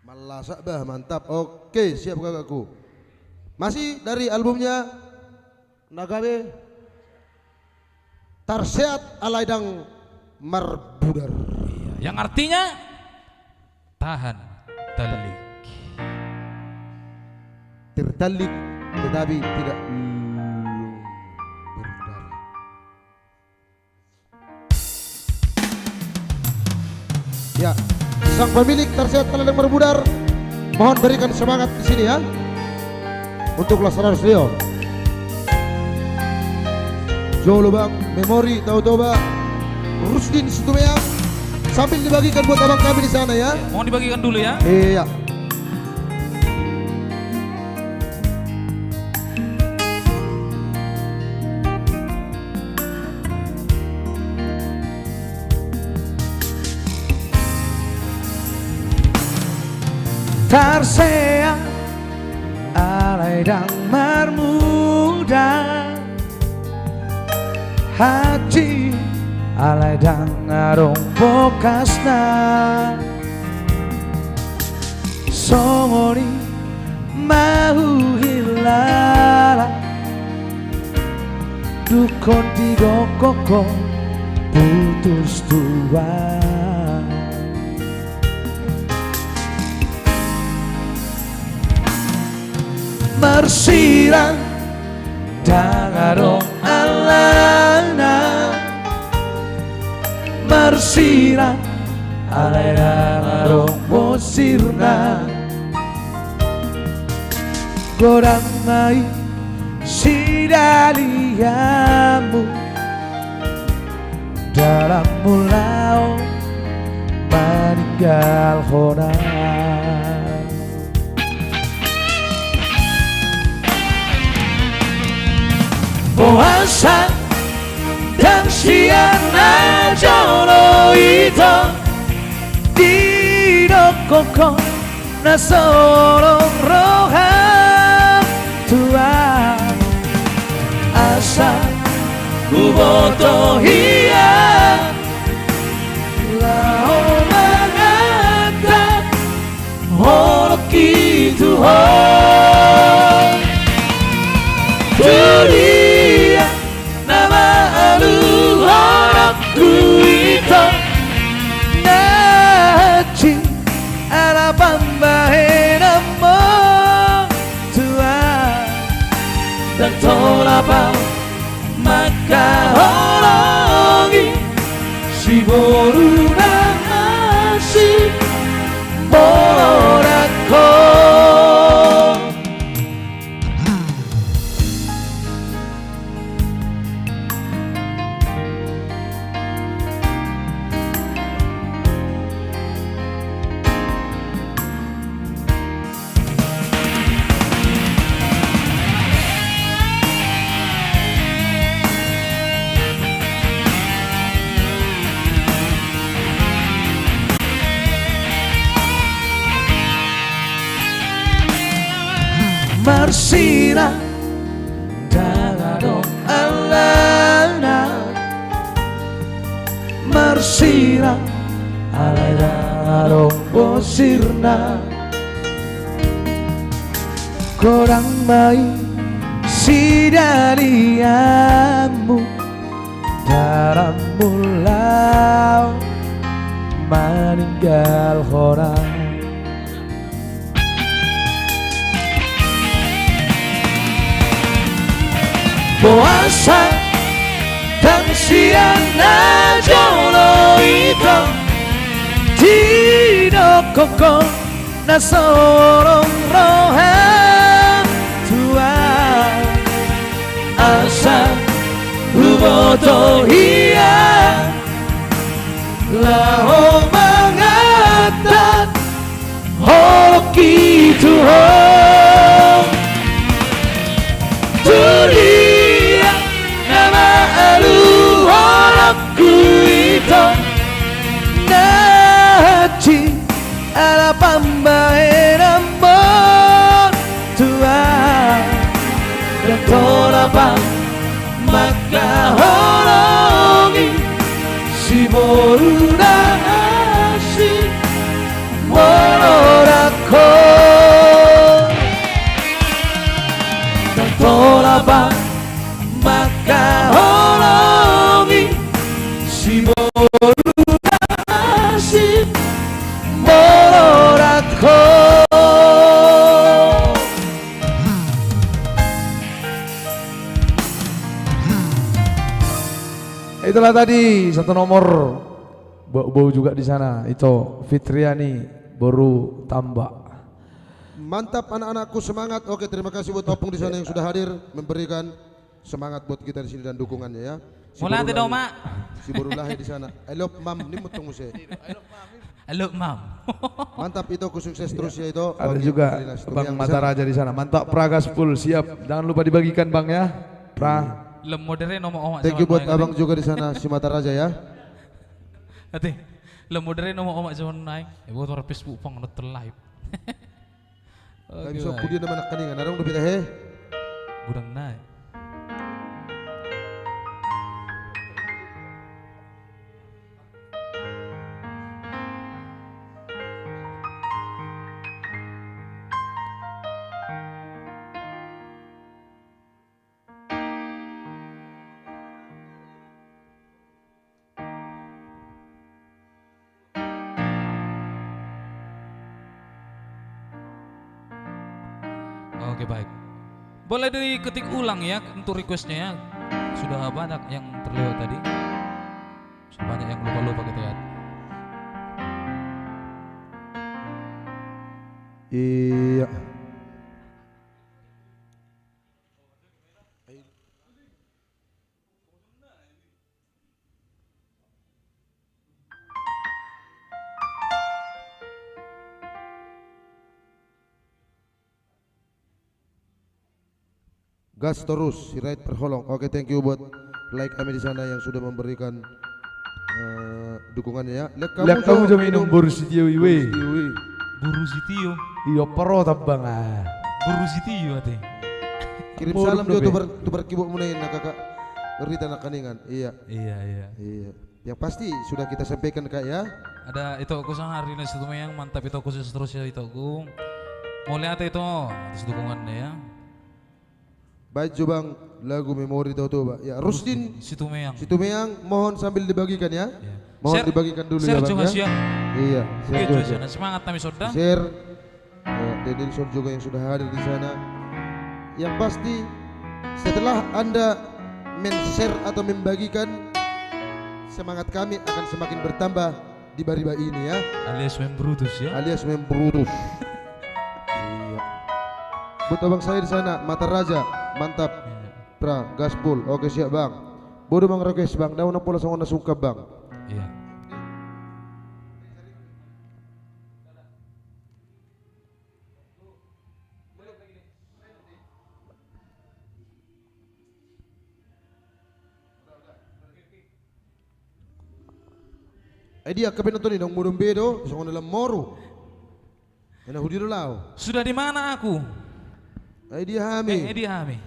Malasak bah, mantap. Oke, siap kakakku. Masih dari albumnya Nagawe Tarseat Alaidang Marbudar, yang artinya tahan telik. tertalik tetapi tidak berdarah. Ya, sang pemilik Tarseat Alaidang Marbudar, mohon berikan semangat di sini ya. Untuk Lastra Studio, Jolo Bang, Memori, Tautoba, Rusdin Situmeang, sambil dibagikan buat abang kami di sana ya. Mohon dibagikan dulu ya. Iya. Tarseat Alaidang Marmuda hati Alaidang arong bokasna songori mau hilala dukon tigo koko putus tua Mersirang dangarong alana Mersirang alai dangarong bosirna Godang mai sidaliamu dalam mulau meninggal khona Puasa dan siana jolo itu di dokoko na sorong roham tua asa kuboto hia lao mangata holoki Tuhan dunia nama aluhorokku itu naci ala pambahenamu Tuhan dan tolapau maka holongi si boruna si borako Marsina dangadong alana Marsina alai dangadong bosirna kurang baik sidariamu darah mulau meninggal orang. Puasa dan siana jolo itu tidak kokoh na sorong rohan tua asa uboto hiya laho mangatan hoki tuho turia nama alu holokku itu naci ala pambahe rambut tua dan tolapang maka holongi si boruna asih wolorako dan tolapang maka holongi si boruna asih wolorako. Itulah tadi satu nomor bau juga di sana. Itu Fitriani baru tambah. Mantap anak-anakku, semangat. Oke, terima kasih buat Opung di sana yang sudah hadir memberikan semangat buat kita di sini dan dukungannya ya. Mulai dong, Mak. Si baru lahir di sana. I love mam, ini mutung musik. Halo, Mam. Mantap itu, aku sukses terus ya itu. Ada Oke, juga Linas, Bang yang Mata besar. Raja di sana. Mantap Pragas full siap. Jangan lupa dibagikan Bang ya. Pra. Lemodere nomor omak. Thank you buat abang juga di sana, si Mata Raja ya. Ate, lemodere nomor omak zaman naik. Buat orang Facebook pang not live. Kami sok pudi nama nak kaningan, arang udah he. Gudang naik. Oke, baik. Boleh diketik ulang ya untuk requestnya ya. Sudah banyak yang terlewat tadi. Sudah banyak yang lupa-lupa kita ya. Iya. Gas terus, si Right Perholong. Oke, thank you buat like kami di sana yang sudah memberikan dukungannya ya. Lihat kamu jom minum buru sitio iwe. Buru Sitio. Iya perlu tabang ah. Buru Sitio ate. Kirim Bodoh salam tuh, juga Be. tuh berkibuk munain nak kakak. Berita nak kaningan. Iya. Iya. Iya. Yang pasti sudah kita sampaikan kak ya. Ada itu aku sang hari ini situ yang mantap itu aku seterusnya itu aku. Mau lihat itu atas dukungannya ya. Baik Bang, lagu memori tahu tuh Pak. Ya Rusdin Situ Meyang. Situmeang mohon sambil dibagikan ya. Iya. Mohon Share- dibagikan dulu share ya Bang juga ya. sih ya. Iya, share Gitu juga. aja. Semangat kami saudara. Share. Denilson juga yang sudah hadir di sana. Yang pasti setelah Anda men-share atau membagikan, semangat kami akan semakin bertambah di Bariba ini ya, Alias Membrutus ya. alias membrudus. Iya. Buat abang saya di sana, Mata Raja, mantap. Pra, gaspol. Oke siap Bang. Bodoh Bang request Bang, daun pola sama suka Bang. Iya. Dia kapan nonton dong mudum bedo, sama dalam moro. Enak hudir lau. Sudah di mana aku? Dia hami. Dia Ami.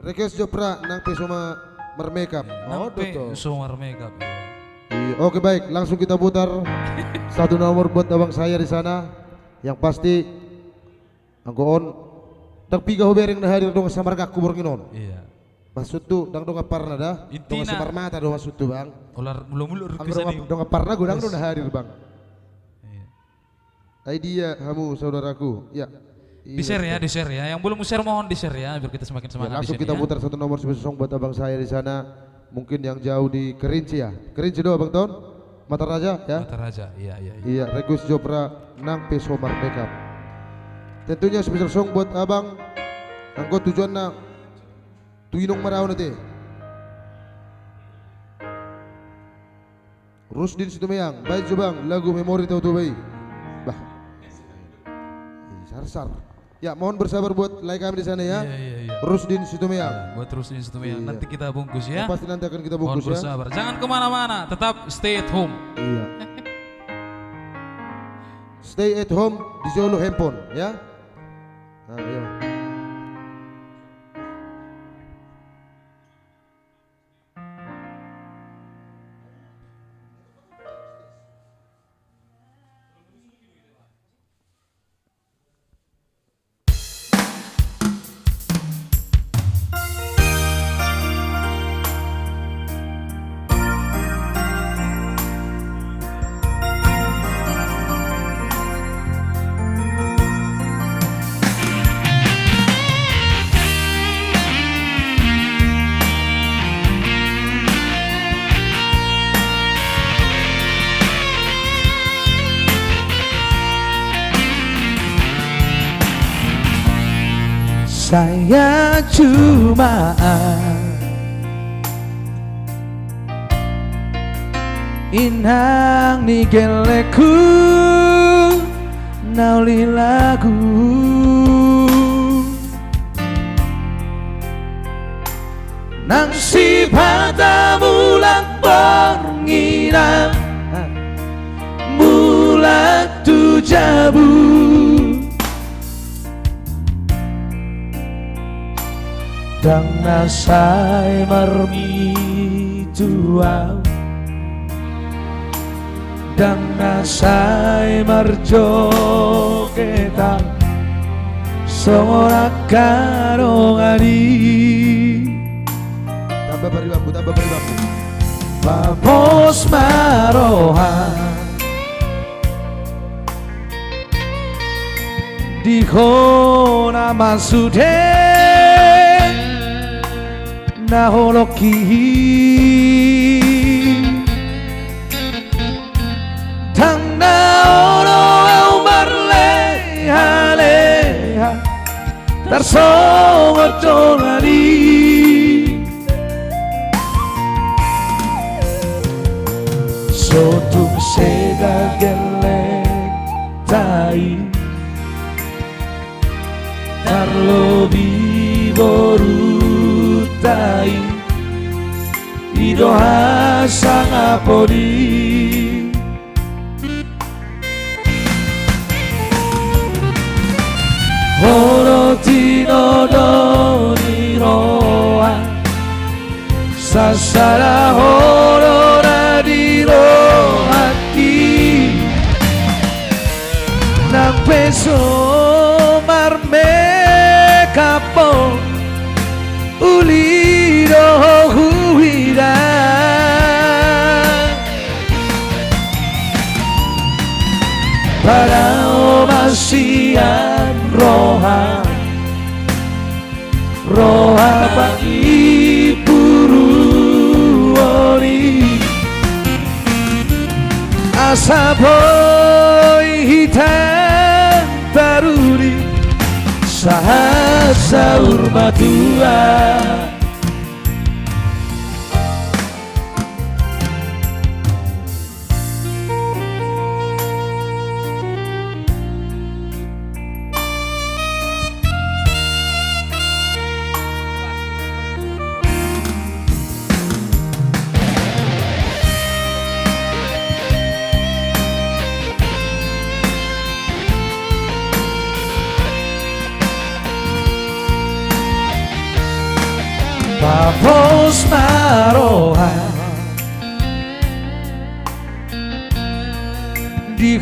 Request Jopra nang pesoma mermakeup. Oh, Nampe tuh. sumar makeup. Iya, oke baik, langsung kita putar satu nomor buat abang saya di sana. Yang pasti anggoon dang piga hobereng na hadir dong samar kak kubur nginon. Iya. Maksud tuh dang dong aparna dah. Dong Intina. samar mata dong maksud tuh bang. Ular mulu-mulu Ang request ini. dong aparna gue dang dong na hadir bang. Iya. Idea kamu saudaraku. Ya. Di share ya, di share ya. Yang belum share mohon di share ya biar kita semakin Ya, semangat di langsung sini kita ya. putar satu nomor spesial song buat abang saya di sana. Mungkin yang jauh di Kerinci ya. Kerinci doang abang Ton. Mata Raja ya. Mata Raja, iya iya. iya. Iya, request Jopra nang pesomar makeup. Tentunya spesial song buat abang. Anggo tujuan na tuinong maraw nanti. Rusdin Situmayang, baik Jubang, lagu memori tahu tuh baik. Bah, sar. Ya, mohon bersabar buat like kami di sana ya. Iya iya iya. Rusdin Situmayang. Buat terus ini situ ya. Iya. Nanti kita bungkus ya. Pasti nanti akan kita Mohon bungkus ya. bersabar. Jangan kemana-mana, tetap stay at home. Iya. Stay at home di Solo handphone ya. Nah, iya. Saya cuma inang ni geleku nauli lagu nang si bata mulang penginang mulat tu jabu dang nasay marmi tuaw dang nasay marjo kita songorak karong adi Tambah beri bambu. Vamos marohan dijo nama sudah naholoki tang naoro marleha tarsongot dolari sotum sega gelek tai tarlo biborutai idoha sangapodi horotino doni roa sasara horora di rohati nang peso marme kapo ulido huida para omasian roha pagi puru ori asa boy hitam taruri sahasa urmatua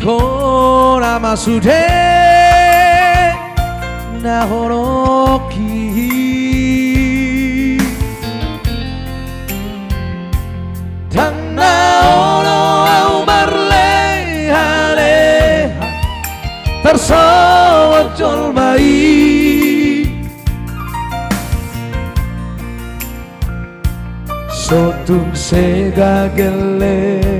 ko nama sude na horoki Dang na ono au marlehale tersawat jolmai Sotun sega gelentai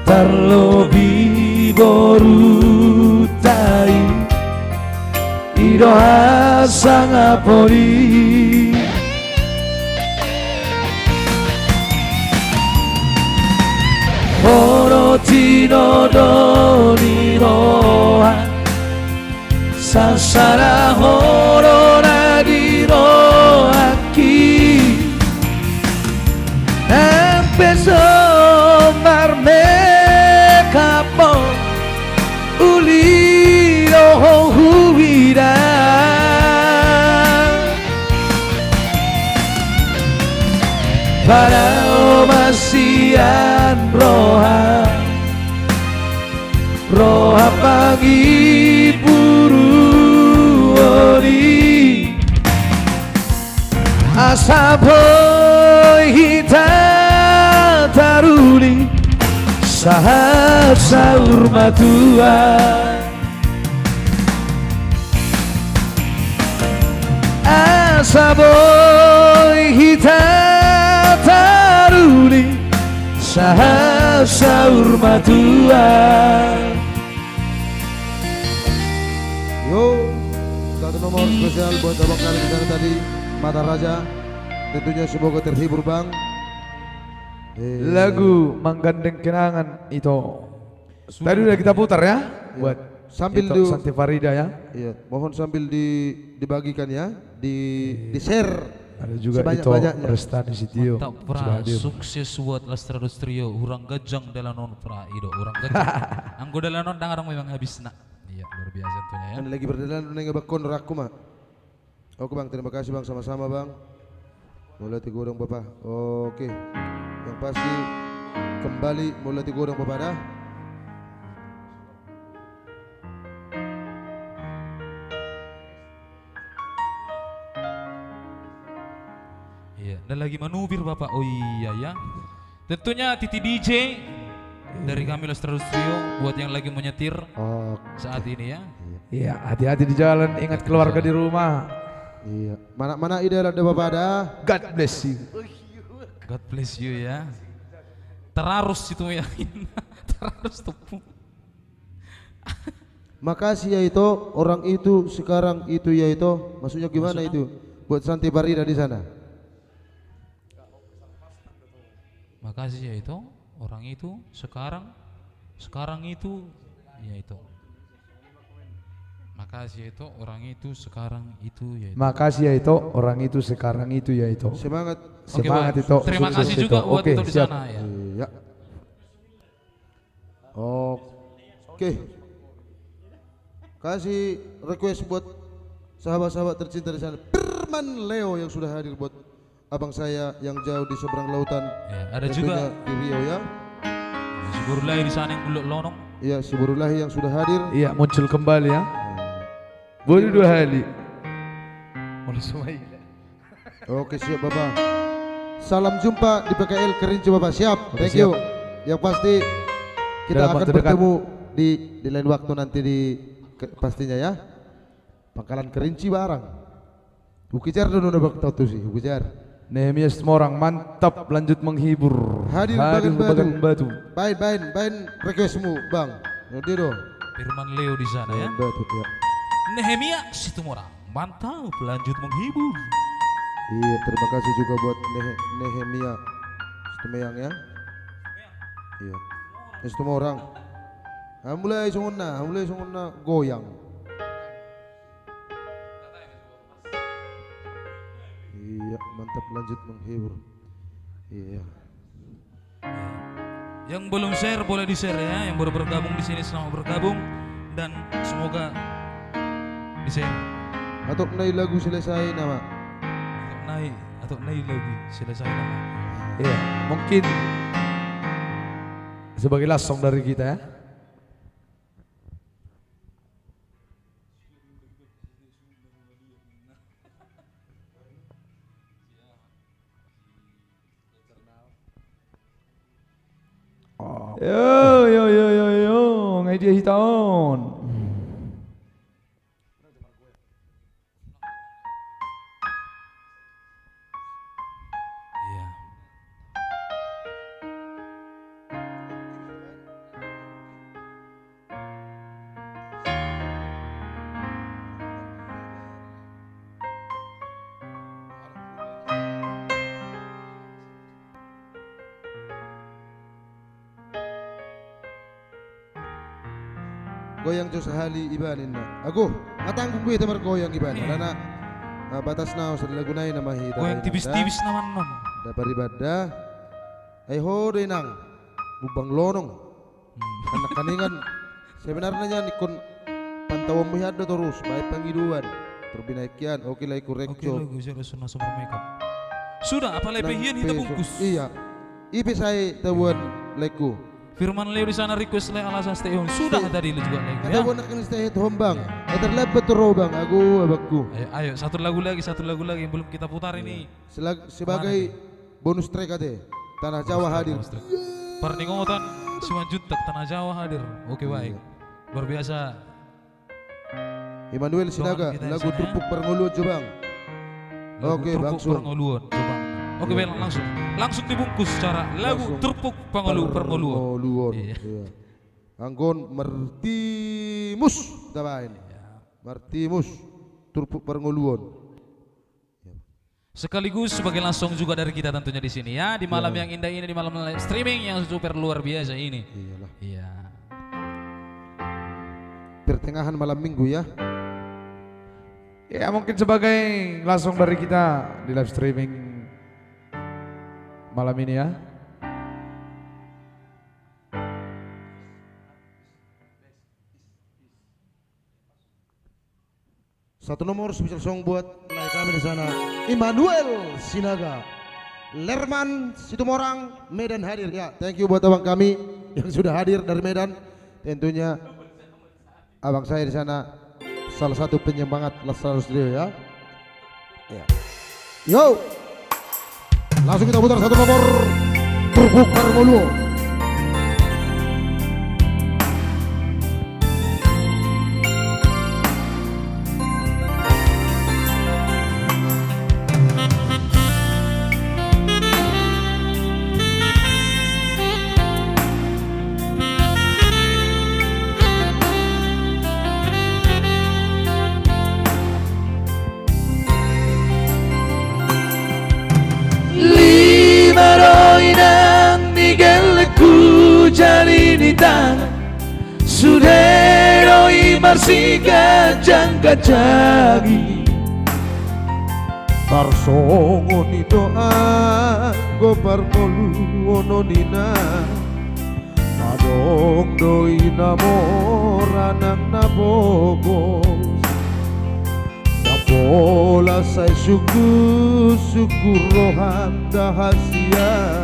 terlebih borutai idoha sangapori Horo tino doni roha sasara horo nagiro aki empezó marme kapo uli roho huida para omasian roha roha pagi buru ori asaboy hita taruli sahab saur matua asaboy hita taruli sahab saur matua Yo, satu nomor spesial buat abang kalian di sana tadi, Mata Raja. Tentunya semoga terhibur bang. Lagu Menggandeng Kenangan itu tadi udah kita putar ya, buat Sambil itu Santi Farida ya. Iya, mohon sambil dibagikan ya, di share. Ada juga itu Sebanyak-banyaknya. Restani Sitio Mantap sudah pra, hadir. sukses buat Lestrados Trio, urang gajang dalanon pra ido, urang gajang. Anggo dalanon dangarang memang habis nak. Iya, luar biasa tentunya ya. Kan lagi berdalan neng bakon raku mah. Oke bang, terima kasih bang, sama-sama bang. Mulai tiga orang bapak. Oke, yang pasti kembali mulai tiga orang bapak dah. Iya, dan lagi manubir Bapak. Oh iya ya. Tentunya Titi DJ dari kami Lestrados Trio buat yang lagi menyetir Oh, saat ini ya. Iya, hati-hati di jalan, ingat keluarga di rumah. iya. Mana ide ada bapak dah. God bless you. God bless you ya. Terarus itu ya. Terarus tepung. Makasih ya itu orang itu sekarang itu ya itu. Maksudnya gimana itu? Buat Santi Farida di sana. Makasih ya itu orang itu sekarang itu ya itu. Makasih ya itu orang itu sekarang itu ya itu. Makasih ya itu orang itu sekarang itu ya itu. Semangat. Oke, Semangat Pak. itu. Terima Sukses kasih itu. juga buat Oke, itu di siap. sana ya. Iya. Oke. Kasih request buat sahabat-sahabat tercinta di sana. Firman Leo yang sudah hadir buat abang saya yang jauh di seberang lautan. Ya, ada Tentunya juga di Riau ya. Sigurulai di sana yang belum lonong. Iya, si Burulahi yang sudah hadir. Iya, muncul kembali ya. Boleh 2 kali. Boleh semua. Oke, siap Bapak. Salam jumpa di PKL Kerinci Bapak. Siap. Thank siap. you. Yang pasti kita Dalam akan waktu dekat. bertemu di lain waktu nanti pastinya ya. Pangkalan Kerinci barang. Ukijar dulu udah tahu tuh sih, Ukijar. Nehemia semua orang mantap, lanjut menghibur. Hadir Bagan Bagan Batu. Bain requestmu, Bang. Nanti dong. Firman Leo di sana ya. Batu ya. Nehemia Situmorang, mantap, lanjut menghibur. Iya, terima kasih juga buat Nehemia Situmeyang ya. Iya. Semua orang. Mulai sunguna goyang. Iya, mantap, lanjut menghibur. Iya. Yang belum share boleh di share ya, yang baru bergabung di sini selamat bergabung dan semoga di share. Atau naik lagu selesai nama. Atau naik lagi selesai nama. Iya, mungkin sebagai last song dari kita ya. Yo yo yo yo yo, ngai dia hitaon. Iya. Goyang jo sahali ibanin na. Aku ngatanggung gue tamar goyang ibanin. Karena batas na sa lagunay na mahita. Goyang tipis-tipis naman non. Dapat ibadah. Ay ho nang bubang lonong. Anak kaningan sebenarnya nikon pantauan melihat terus baik panggiduan perbinaikian oke lah ikut Oke rekjo. lagu saya sudah super makeup. Sudah apa lepehian kita bungkus. Iya. Ipi saya tabuan leku. Firman Leo di sana request le alasan stay home. Sudah tadi lu juga lagi Ada ya. buat nak stay at home bang. Terlebat terus bang. Aku abakku. Ayo satu lagu lagi yang belum kita putar ini. Sebagai bonus track ade. Tanah Jawa hadir. Perningotan Simanjuntak Tanah Jawa hadir. Oke baik. Luar biasa. Immanuel Sinaga kita lagu sana, ya. Trupuk Pernguluan Jobang. Lagu Oke, Terpuk langsung. Perngoluan. Coba. Oke baik langsung dibungkus secara lagu Langsung. Terpuk Perngoluan. Iya. Iya. Anggon Martimus tabain. Martimus Trupuk Pernguluan. Sekaligus sebagai langsung juga dari kita tentunya di sini ya di malam yang indah ini, di malam live streaming yang super luar biasa ini. Iyalah. Iya. Pertengahan malam minggu ya. Ya mungkin sebagai langsung dari kita di live streaming malam ini ya. Satu nomor special song buat live kami di sana. Immanuel Sinaga, Lerman Situmorang, Medan hadir ya. Thank you buat abang kami yang sudah hadir dari Medan. Tentunya abang saya di sana salah satu penyemangat Lestari Studio ya. Ya. Yo, langsung kita putar satu nomor Trupuk Perngoluan. Sudero marsiga jangka-jangi Parsongo ni doa go parngoluan nina Adong doi namora nang nabogos Napola say syukur rohan dahasia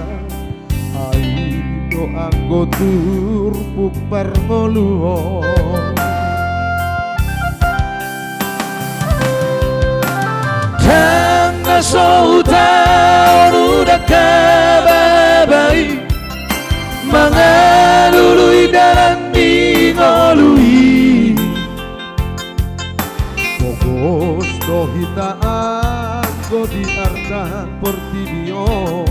Ay doanggo Trupuk Perngoluan Tanga sauta udah kababai Mangalului dalam mingolui Bogos dohitaan go di arda portibio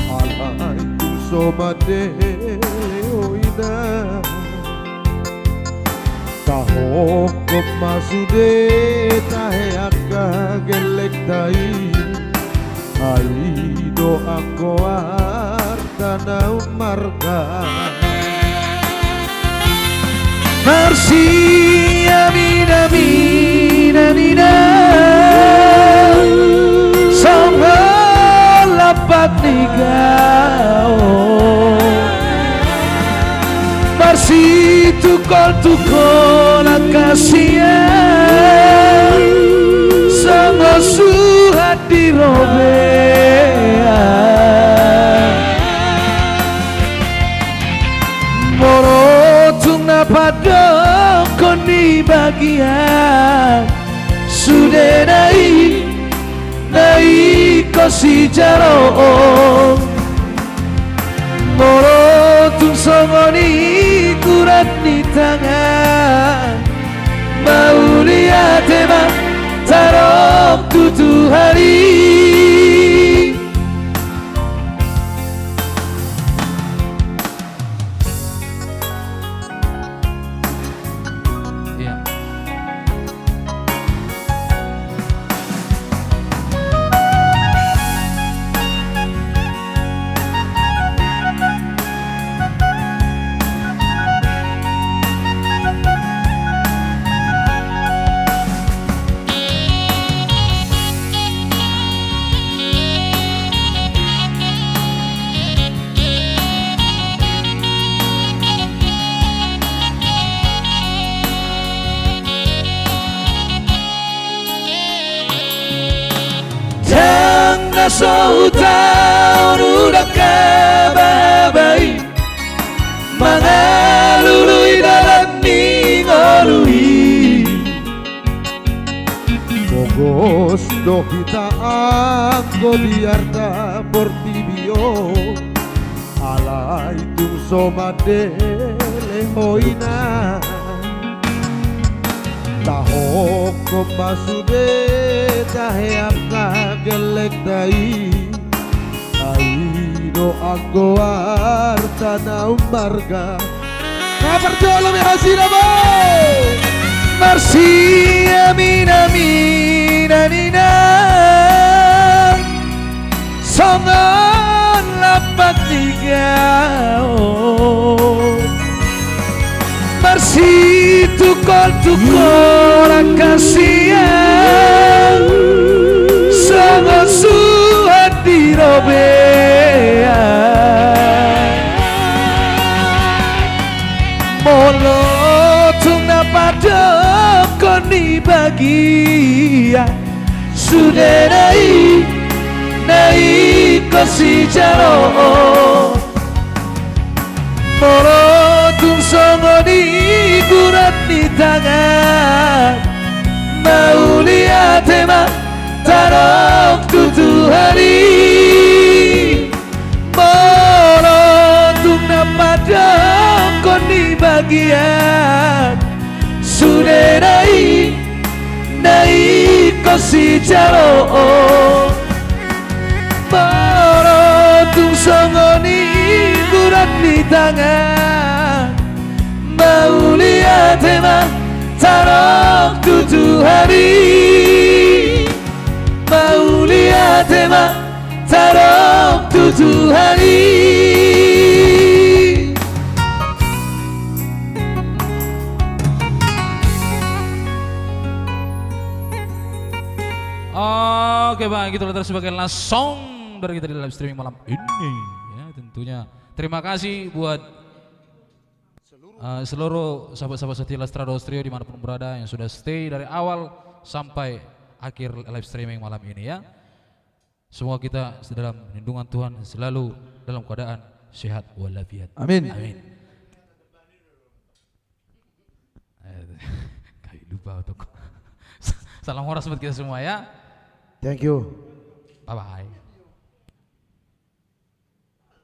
Alay kusomade oida Tahok kemasude tahe akka gelek tai Aido aku artana marga Marsi amina mina mina Sama lapat nigao Marsi tukol kasihan Sama suhat dirobea bahagia sudah naik kau si jaro moro tung songoni kurat di tangan mau lihat emang tarok tutu hari Iya. Jangan tahu udah kababai mangalului dalam ningolui Mogos do kita anggo diarta portibio ala itu somade lehoina taho kopasude taheapka gelek dai aido anggo arta naumbarga kabar jolom ya hasina boy Marsi amin amin anina Songon lapak tigao Marsi tukol kasihan Songon suhat dirobea Molo tung pada koni bahagia sudah naik kau si jaro moro tung songoni kurat di tangan mau lihat emang tarok tutu hari moro tung pada koni bahagia sudah naik kau si jaro moro tung songoni kurat di tangan mau lihat emang tarok tutu hari mau lihat emang tarok tutu hari Oke bang, gitu terus sebagai last song dari kita di live streaming malam ini. Ya tentunya terima kasih buat seluruh sahabat-sahabat setia Lestrado Trio dimanapun berada yang sudah stay dari awal sampai akhir live streaming malam ini ya. Semoga kita dalam lindungan Tuhan selalu dalam keadaan sehat walafiat. Amin. Amin. Kayak lupa untuk salam horas buat kita semua ya. thank you Bye bye.